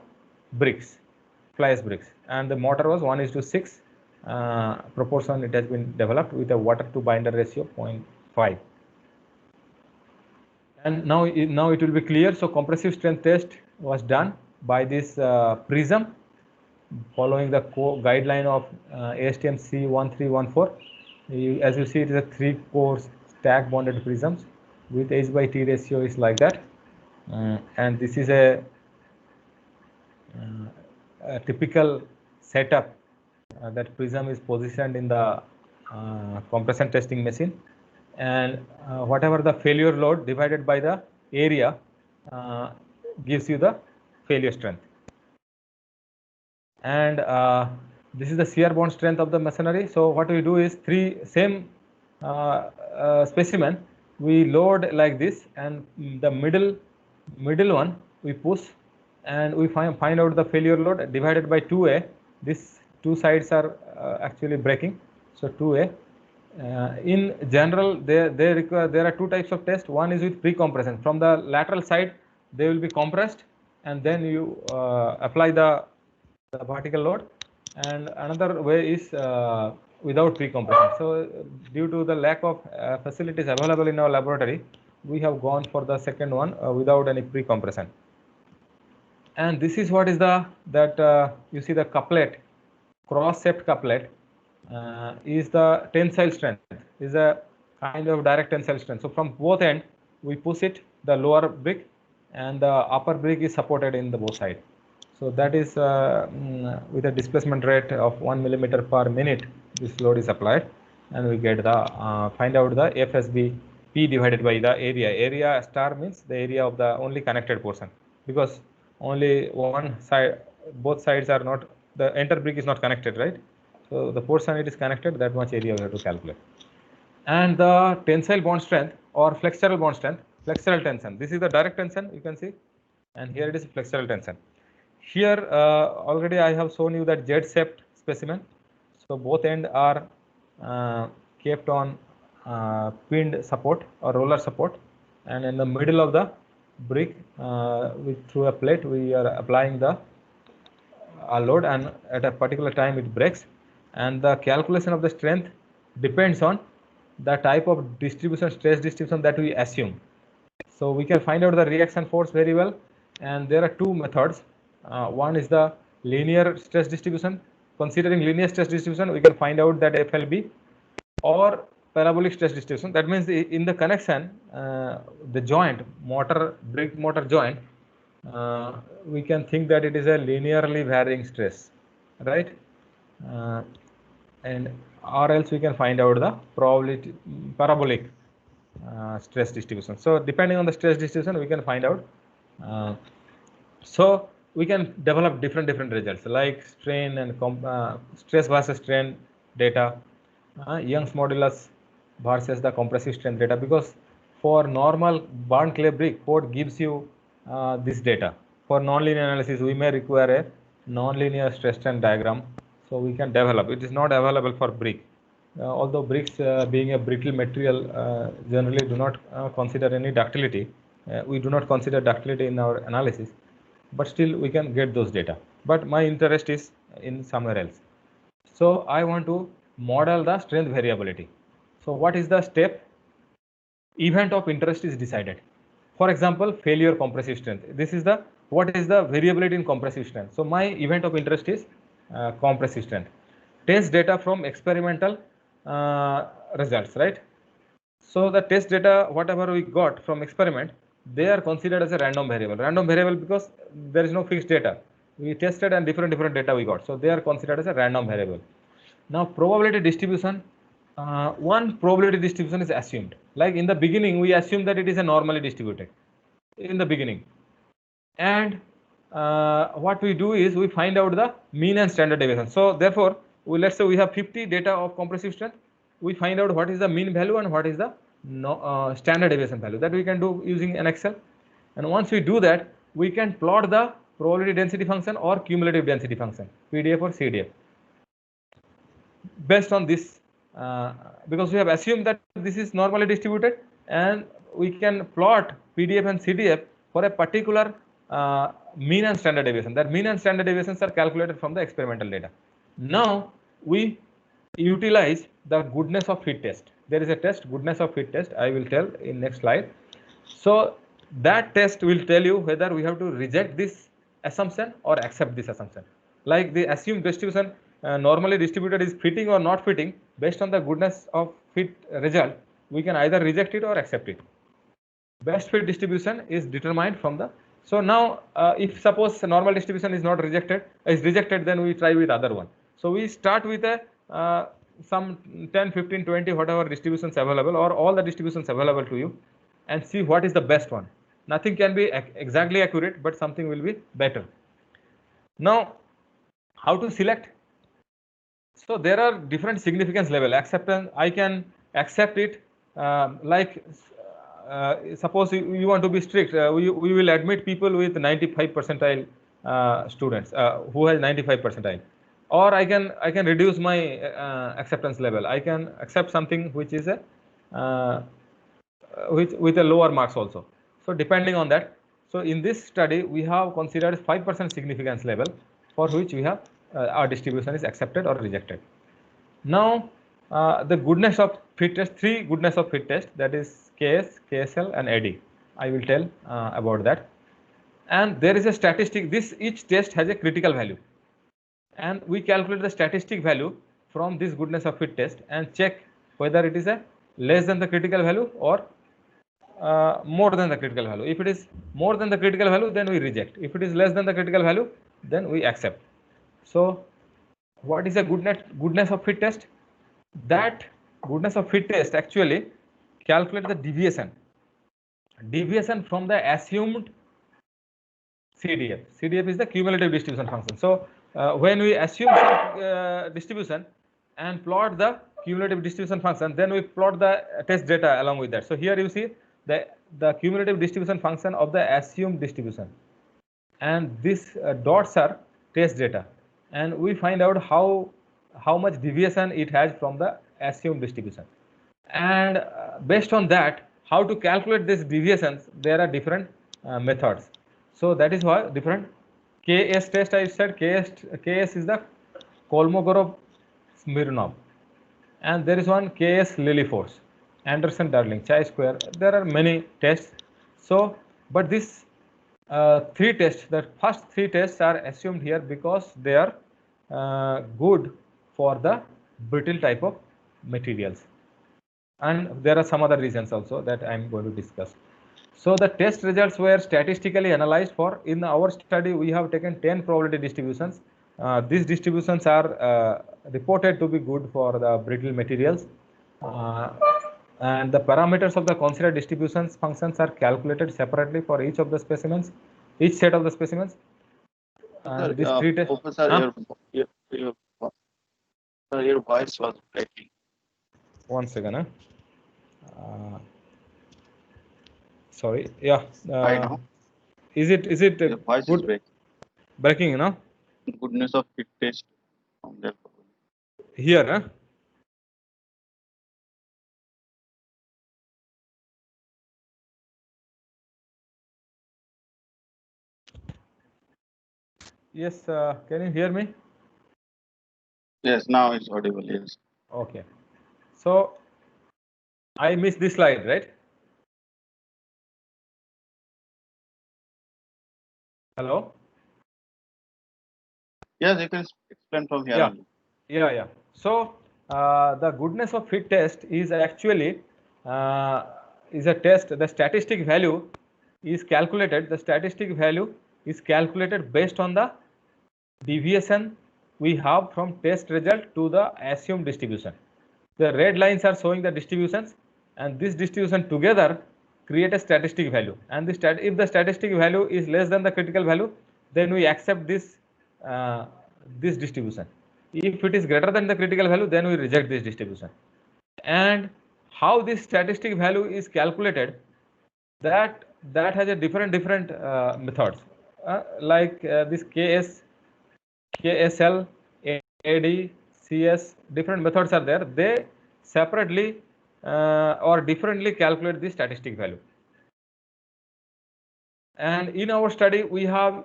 Speaker 1: bricks, fly ash bricks. And the mortar was 1:6 proportion. It has been developed with a water to binder ratio 0.5. And now it will be clear. So compressive strength test was done by this prism following the guideline of ASTM C1314. As you see, it is a 3-core stack bonded prisms with H/T ratio is like that. And this is a typical setup that prism is positioned in the compression testing machine, and whatever the failure load divided by the area gives you the failure strength. And this is the shear bond strength of the masonry. So what we do is same specimen we load like this, and the middle one we push, and we find out the failure load divided by 2A. These 2 sides are actually breaking, so 2A. In general, there are 2 types of test. One is with pre-compression. From the lateral side, they will be compressed, and then you apply the vertical load. And another way is without pre-compression. So due to the lack of facilities available in our laboratory, we have gone for the second one without any pre-compression. And this is what is you see the couplet, cross-shaped couplet is the tensile strength, is a kind of direct tensile strength. So from both ends, we push it, the lower brick, and the upper brick is supported in the both sides. So that is with a displacement rate of 1 millimeter per minute, this load is applied, and we get find out the FSB P divided by the area. Area star means the area of the only connected portion, because only one side, both sides are not, the enter brick is not connected, right? So the portion it is connected, that much area we have to calculate. And the tensile bond strength or flexural bond strength, flexural tension. This is the direct tension, you can see, and here it is flexural tension. Here already I have shown you that Z-shaped specimen. So both ends are kept on pinned support or roller support, and in the middle of the brick, through a plate, we are applying the load, and at a particular time it breaks. And the calculation of the strength depends on the type of distribution, stress distribution that we assume. So we can find out the reaction force very well, and there are two methods. One is the linear stress distribution. Considering linear stress distribution, we can find out that FLB, or parabolic stress distribution. That means in the connection, the joint, brick motor joint, we can think that it is a linearly varying stress, right? And or else we can find out the parabolic stress distribution. So depending on the stress distribution, we can find out. So we can develop different results like strain and stress versus strain data, Young's modulus versus the compressive strength data, because for normal barn clay brick, code gives you this data. For nonlinear analysis, we may require a nonlinear stress strain diagram, so we can develop. It is not available for brick. Although bricks, being a brittle material, generally do not consider any ductility. We do not consider ductility in our analysis, but still we can get those data. But my interest is in somewhere else. So I want to model the strength variability. So what is the step? Event of interest is decided. For example, failure compressive strength. This is the, what is the variability in compressive strength? So my event of interest is compressive strength. Test data from experimental results, right? So the test data, whatever we got from experiment, they are considered as a random variable. Random variable because there is no fixed data. We tested and different data we got. So they are considered as a random variable. Now probability distribution, one probability distribution is assumed. Like in the beginning, we assume that it is a normally distributed in the beginning. And what we do is we find out the mean and standard deviation. So therefore, let's say we have 50 data of compressive strength. We find out what is the mean value and what is the standard deviation value. That we can do using an Excel. And once we do that, we can plot the probability density function or cumulative density function, PDF or CDF, based on this, because we have assumed that this is normally distributed, and we can plot PDF and CDF for a particular mean and standard deviation. That mean and standard deviations are calculated from the experimental data. Now we utilize the goodness of fit test. There is a test, goodness of fit test. I will tell in next slide. So that test will tell you whether we have to reject this assumption or accept this assumption. Like the assumed distribution normally distributed is fitting or not fitting. Based on the goodness of fit result, we can either reject it or accept it. Best fit distribution is determined from the. So now if suppose the normal distribution is rejected, then we try with other one. So we start with a some 10, 15, 20, whatever distributions available, or all the distributions available to you, and see what is the best one. Nothing can be exactly accurate, but something will be better. Now, how to select? So there are different significance level. Acceptance, I can accept it suppose you want to be strict, we will admit people with 95 percentile students who has 95 percentile, or I can reduce my acceptance level. I can accept something which is a with a lower marks also. So depending on that. So in this study, we have considered 5% significance level for which we have our distribution is accepted or rejected. Now the goodness of fit test, 3 goodness of fit test, that is KS, KSL and AD. I will tell about that. And there is a statistic. Each test has a critical value, and we calculate the statistic value from this goodness of fit test and check whether it is a less than the critical value or more than the critical value. If it is more than the critical value, then we reject. If it is less than the critical value, then we accept. So what is a goodness of fit test? That goodness of fit test actually calculate the deviation from the assumed CDF. CDF is the cumulative distribution function. So when we assume some distribution and plot the cumulative distribution function, then we plot the test data along with that. So here you see the cumulative distribution function of the assumed distribution, and these dots are test data, and we find out how much deviation it has from the assumed distribution, and based on that, how to calculate these deviations. There are different methods. So that is why different KS test, I said KS is the Kolmogorov-Smirnov, and there is one KS Lilliefors, Anderson-Darling, chi-square. There are many tests. So, but this three tests, the first three tests are assumed here because they are good for the brittle type of materials, and there are some other reasons also that I am going to discuss. So the test results were statistically analyzed for. In our study, we have taken 10 probability distributions. These distributions are reported to be good for the brittle materials. And the parameters of the considered distributions functions are calculated separately for each of the specimens, each set of the specimens. These three tests.
Speaker 2: Professor, your voice was breaking.
Speaker 1: One second. Sorry. Yeah.
Speaker 2: I know.
Speaker 1: Is it
Speaker 2: Your voice is
Speaker 1: good? Breaking, you know?
Speaker 2: Goodness of fit test from there.
Speaker 1: Here, huh? Yes, can you hear me?
Speaker 2: Yes, now it's audible, yes.
Speaker 1: Okay. So, I missed this slide, right? Hello?
Speaker 2: Yes, you can explain from here.
Speaker 1: Yeah. So, the goodness of fit test is actually is a test. The statistic value is calculated. The statistic value is calculated based on the deviation we have from test result to the assumed distribution. The red lines are showing the distributions, and this distribution together create a statistic value. And if the statistic value is less than the critical value, then we accept this this distribution. If it is greater than the critical value, then we reject this distribution. And how this statistic value is calculated, that has a different methods, like this KSL, AD, CS, different methods are there. They separately or differently calculate the statistic value. And in our study, we have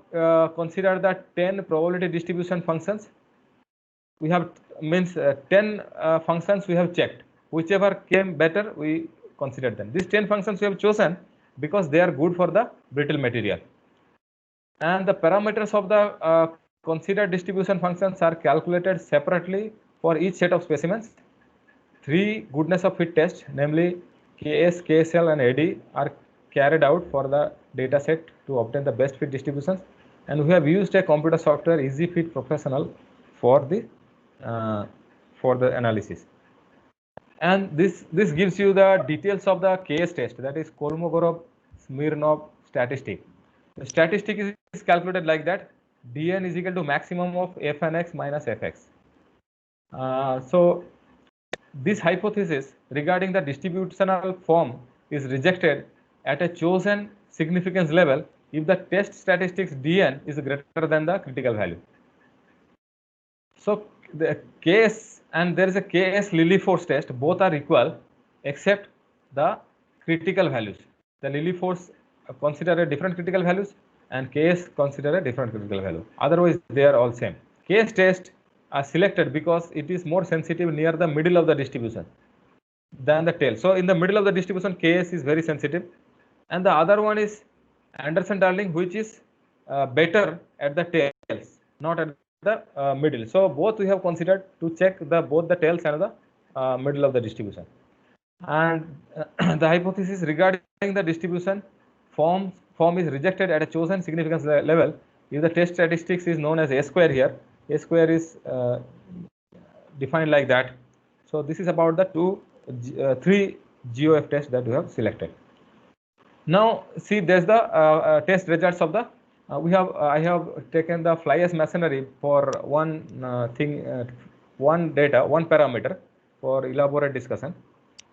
Speaker 1: considered the 10 probability distribution functions. We have 10 functions we have checked. Whichever came better, we considered them. These 10 functions we have chosen because they are good for the brittle material. And the parameters of the considered distribution functions are calculated separately for each set of specimens. 3 goodness of fit tests, namely KS, KSL, and AD, are carried out for the data set to obtain the best fit distributions. And we have used a computer software, EasyFit Professional, for the analysis. And this gives you the details of the KS test, that is Kolmogorov-Smirnov statistic. The statistic is calculated like that: dn is equal to maximum of fnx minus fx. So this hypothesis regarding the distributional form is rejected at a chosen significance level if the test statistics dn is greater than the critical value. So the KS, and there is a KS Lilliefors test, both are equal except the critical values. The Lilliefors consider a different critical values, and KS consider a different critical value. Otherwise, they are all same. KS test are selected because it is more sensitive near the middle of the distribution than the tail. So in the middle of the distribution, KS is very sensitive, and the other one is Anderson-Darling, which is better at the tails, not at the middle. So both we have considered to check both the tails and the middle of the distribution. And the hypothesis regarding the distribution form is rejected at a chosen significance level if the test statistics is known as A square here. A square is defined like that. So this is about the 3 GOF tests that we have selected. Now see, there's the test results of the I have taken the fly ash masonry for one one parameter for elaborate discussion,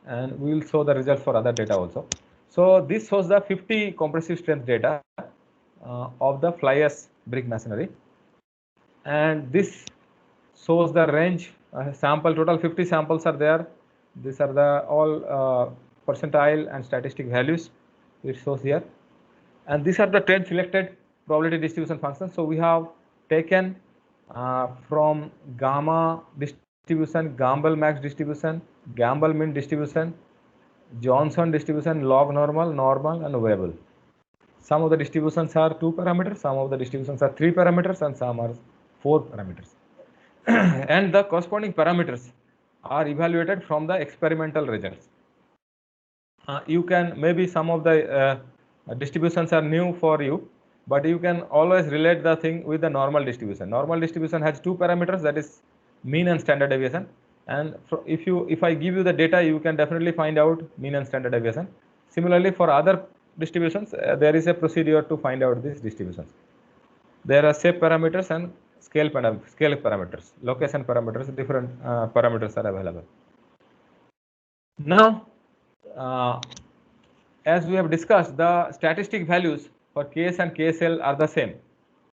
Speaker 1: and we will show the results for other data also. So this shows the 50 compressive strength data of the fly ash brick masonry, and this shows the range sample. Total 50 samples are there. These are the all percentile and statistic values it shows here, and these are the 10 selected probability distribution functions. So we have taken from gamma distribution, Gamble max distribution, Gamble mean distribution, Johnson distribution, log normal, normal, and Weibull. Some of the distributions are 2 parameters, some of the distributions are 3 parameters, and some are 4 parameters. And the corresponding parameters are evaluated from the experimental results. You can, maybe some of the distributions are new for you, but you can always relate the thing with the normal distribution. Normal distribution has 2 parameters, that is mean and standard deviation. And if I give you the data, you can definitely find out mean and standard deviation. Similarly, for other distributions, there is a procedure to find out these distributions. There are shape parameters and scale parameters, location parameters, different parameters are available. Now, as we have discussed, the statistic values for KS and KSL are the same.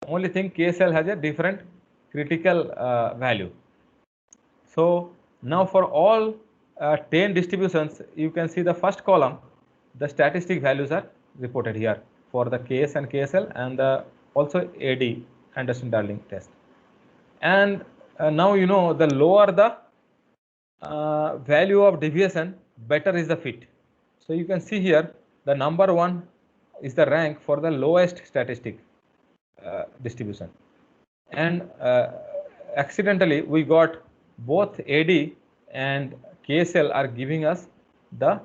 Speaker 1: Only thing, KSL has a different critical value. So now for all 10 distributions, you can see the first column, the statistic values are reported here for the KS and KSL, and also AD, Anderson-Darling test. And now you know, the lower the value of deviation, better is the fit. So you can see here, the number 1 is the rank for the lowest statistic distribution. And accidentally, we got both AD and KSL are giving us the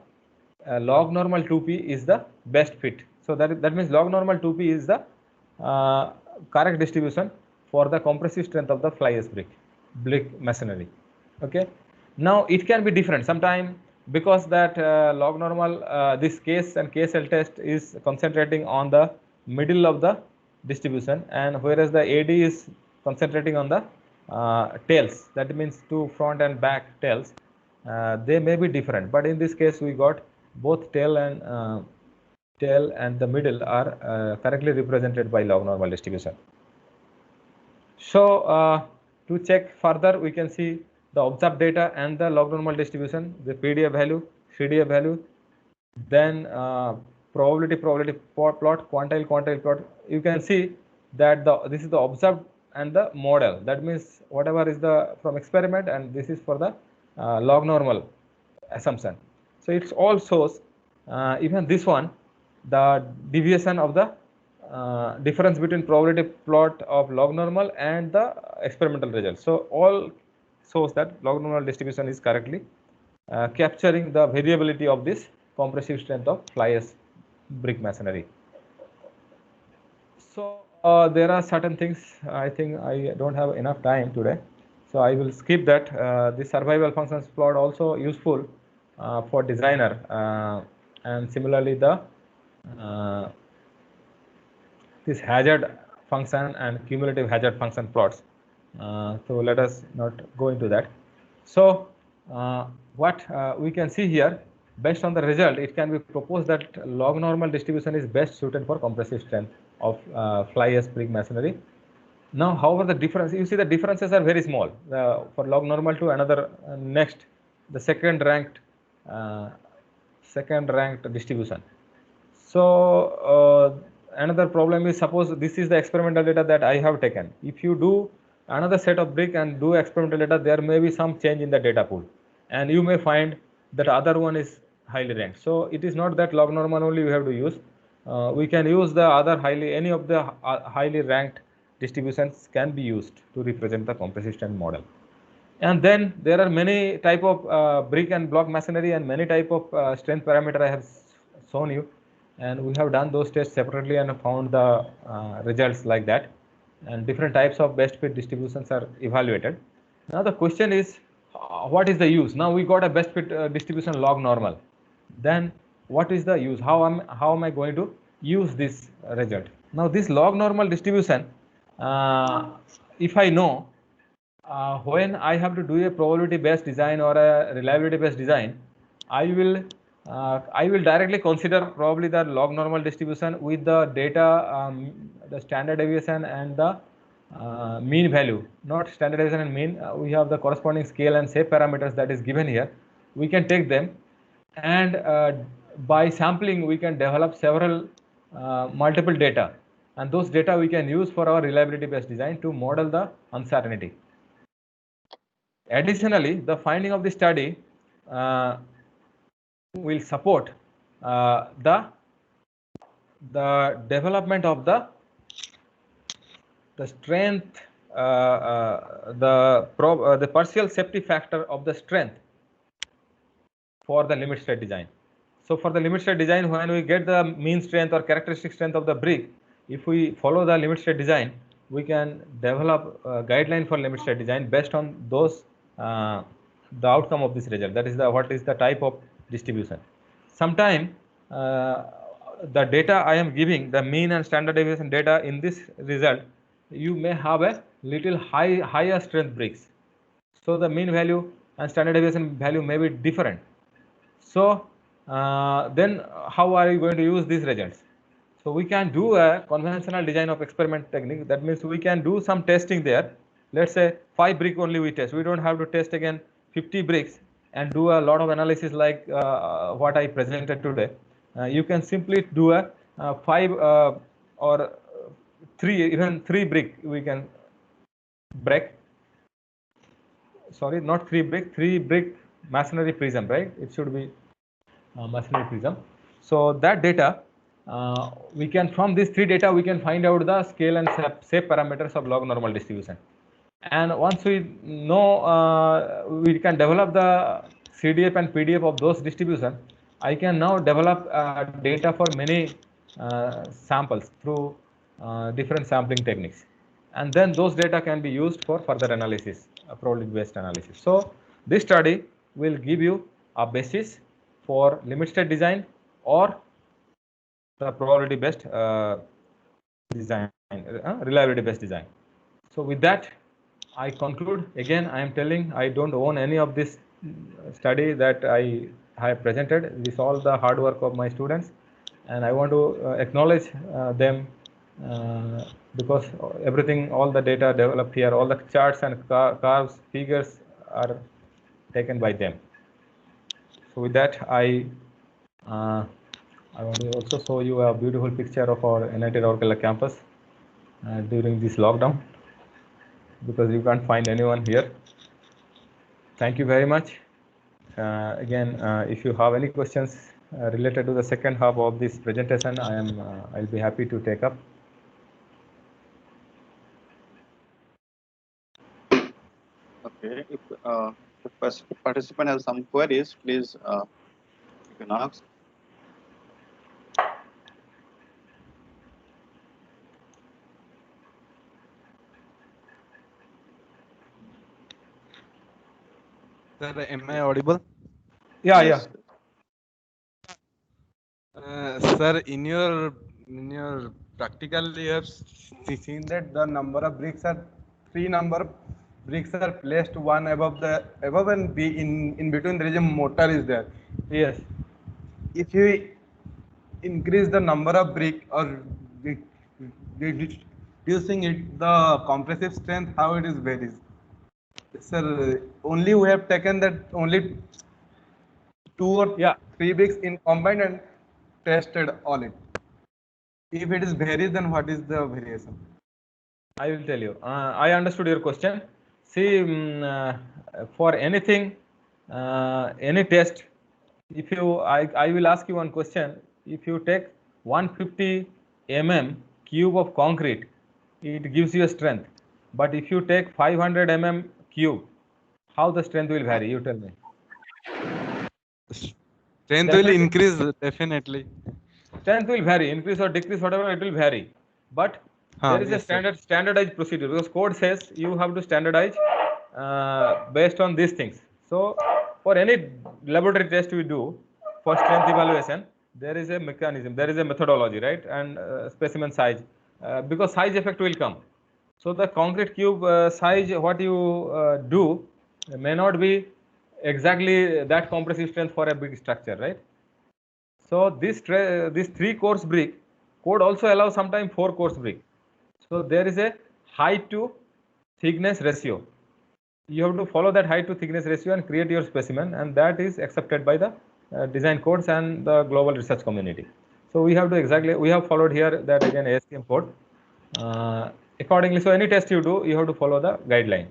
Speaker 1: log normal 2p is the best fit. So that means log normal 2p is the correct distribution for the compressive strength of the fly ash brick masonry. Okay. Now it can be different sometime, because that log normal, this KS and KSL test is concentrating on the middle of the distribution, and whereas the AD is concentrating on the tails, that means 2 front and back tails. They may be different, but in this case we got both tail and the middle are correctly represented by log normal distribution. So to check further, we can see the observed data and the log normal distribution, the PDF value, CDF value, then probability plot, quantile plot. You can see that this is the observed and the model. That means whatever is the from experiment, and this is for the log normal assumption. So it all shows, even this one, the deviation of the difference between probability plot of log normal and the experimental results. So all shows that log normal distribution is correctly capturing the variability of this compressive strength of fly ash brick masonry. So there are certain things, I think I don't have enough time today, so I will skip that. The survival functions plot also useful for designer, and similarly the this hazard function and cumulative hazard function plots. So let us not go into that. So what we can see here, based on the result, it can be proposed that log normal distribution is best suited for compressive strength of fly ash brick masonry. Now, however, the difference, you see the differences are very small for log normal to another next, the second ranked distribution. So another problem is, suppose this is the experimental data that I have taken. If you do another set of brick and do experimental data, there may be some change in the data pool, and you may find that other one is highly ranked. So it is not that log normal only we have to use. We can use the other any of the highly ranked distributions can be used to represent the compressive strength model. And then there are many type of brick and block masonry, and many type of strength parameter I have shown you, and we have done those tests separately and found the results like that, and different types of best fit distributions are evaluated. Now the question is, what is the use? Now we got a best fit distribution log normal. Then what is the use? How am I going to use this result? Now this log normal distribution, if I know when I have to do a probability based design or a reliability based design, I will directly consider probably the log normal distribution with the data, the standard deviation and the mean value, not standard deviation and mean. We have the corresponding scale and shape parameters that is given here. We can take them, and by sampling we can develop several multiple data, and those data we can use for our reliability based design to model the uncertainty. Additionally, the finding of the study will support the development of the strength, the partial safety factor of the strength for the limit state design. So for the limit state design, when we get the mean strength or characteristic strength of the brick, if we follow the limit state design, we can develop a guideline for limit state design based on those the outcome of this result. That is what is the type of distribution. Sometime the data I am giving, the mean and standard deviation data in this result, you may have a little higher strength bricks. So the mean value and standard deviation value may be different. So then how are you going to use these results? So we can do a conventional design of experiment technique. That means we can do some testing there. Let's say 5 brick only we test. We don't have to test again 50 bricks and do a lot of analysis like what I presented today. You can simply do a 5 or 3, even 3 brick we can break. Sorry, not 3 brick, 3 brick masonry prism, right? It should be masonry prism. So that data, we can, from these 3 data, we can find out the scale and shape parameters of log normal distribution. And once we know, we can develop the CDF and PDF of those distribution. I can now develop data for many samples through different sampling techniques, and then those data can be used for further analysis, probability based analysis. So this study will give you a basis for limit state design or the probability based design, reliability based design. So with that, I conclude. Again, I am telling I don't own any of this study that I have presented. This is all the hard work of my students, and I want to acknowledge them because everything, all the data developed here, all the charts and curves, figures are taken by them. So with that, I want to also show you a beautiful picture of our NIT Rourkela campus during this lockdown, because you can't find anyone here. Thank you very much. Again, if you have any questions related to the second half of this presentation, I'll be happy to take up.
Speaker 2: Okay, if participant has some queries, please you can ask.
Speaker 5: Sir, am I audible?
Speaker 1: Yeah,
Speaker 2: Yes.
Speaker 5: Sir, in your practical, you have seen that the number of bricks are 3 number of bricks are placed one above and B in between there is a mortar is there.
Speaker 1: Yes.
Speaker 5: If you increase the number of brick or reducing it, the compressive strength, how it is varies. Sir, only we have taken that only 2 or 3 bricks in combined and tested all it. If it is varies, then what is the variation?
Speaker 1: I will tell you. I understood your question. See, for anything, any test, if you, I will ask you one question. If you take 150 mm cube of concrete, it gives you a strength. But if you take 500 mm cube, how the strength will vary? You tell me.
Speaker 5: Strength will increase definitely.
Speaker 1: Strength will vary, increase or decrease, whatever, it will vary. But there is a standardized procedure, because code says you have to standardize based on these things. So for any laboratory test we do for strength evaluation, there is a mechanism, there is a methodology, right? And specimen size. because size effect will come. So the concrete cube size, what you do may not be exactly that compressive strength for a big structure, right? So this 3 course brick code also allows sometimes 4 course brick. So there is a height to thickness ratio. You have to follow that height to thickness ratio and create your specimen, and that is accepted by the design codes and the global research community. So we have followed here that again ASTM code accordingly. So any test you do, you have to follow the guideline.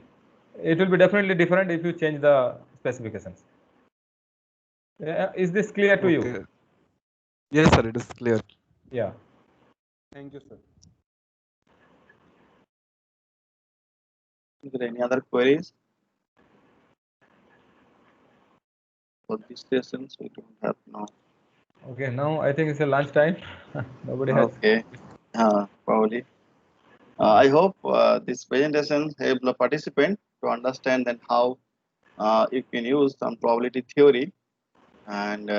Speaker 1: It will be definitely different if you change the specifications. Is this clear to you?
Speaker 5: Yes, sir, it is clear.
Speaker 1: Yeah.
Speaker 5: Thank you, sir.
Speaker 2: Is there any other queries? For these sessions, we don't have now.
Speaker 1: Okay, now I think it's a lunch time. Nobody has.
Speaker 2: Okay, probably. I hope this presentation helps the participant to understand then how you can use some probability theory and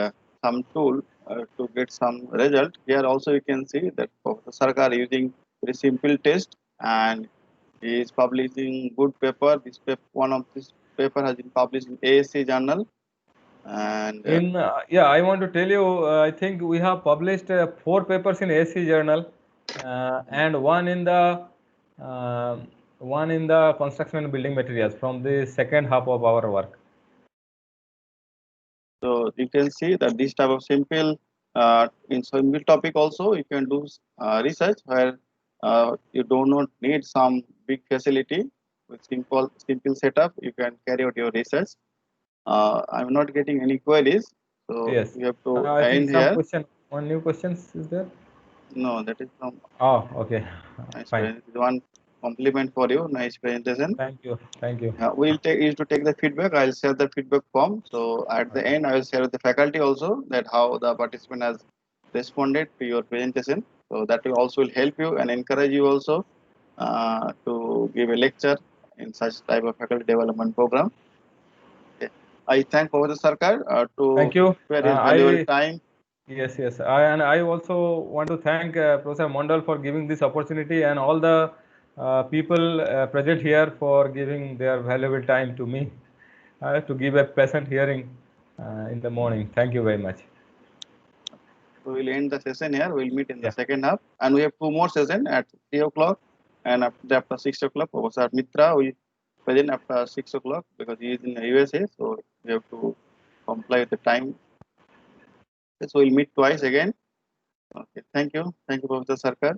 Speaker 2: some tool to get some result. Here also you can see that Professor Sarkar using very simple test, and he is publishing good paper. One of this paper has been published in ASC journal. And
Speaker 1: I want to tell you, I think we have published 4 papers in ASC journal and one in the construction and building materials from the second half of our work.
Speaker 2: so you can see that this type of simple in simple topic also you can do research where you do not need some big facility. With simple setup you can carry out your research. I'm not getting any queries, so
Speaker 1: Yes.
Speaker 2: we have to
Speaker 1: I think
Speaker 2: end
Speaker 1: some
Speaker 2: here.
Speaker 1: question. One new questions is there?
Speaker 2: No, that is from
Speaker 1: Oh, okay.
Speaker 2: nice
Speaker 1: Fine.
Speaker 2: one compliment for you. Nice presentation.
Speaker 1: Thank you. Thank you.
Speaker 2: We'll take the feedback. I'll share the feedback form. So at the end, I will share with the faculty also that how the participant has responded to your presentation. So that will also will help you and encourage you also to give a lecture in such type of faculty development program. Okay. I thank Professor Sarkar to
Speaker 1: Thank you.
Speaker 2: spare his valuable time.
Speaker 1: Yes. I also want to thank Professor Mondal for giving this opportunity and all the people present here for giving their valuable time to me to give a pleasant hearing in the morning. Thank you very much.
Speaker 2: So we'll end the session here. We'll meet in the
Speaker 1: Yeah.
Speaker 2: second half, and we have 2 more sessions at 3 o'clock and after 6 o'clock. Professor Mitra will present after 6 o'clock because he is in the USA, so we have to comply with the time. So we'll meet twice again. Okay, thank you, Professor Sarkar.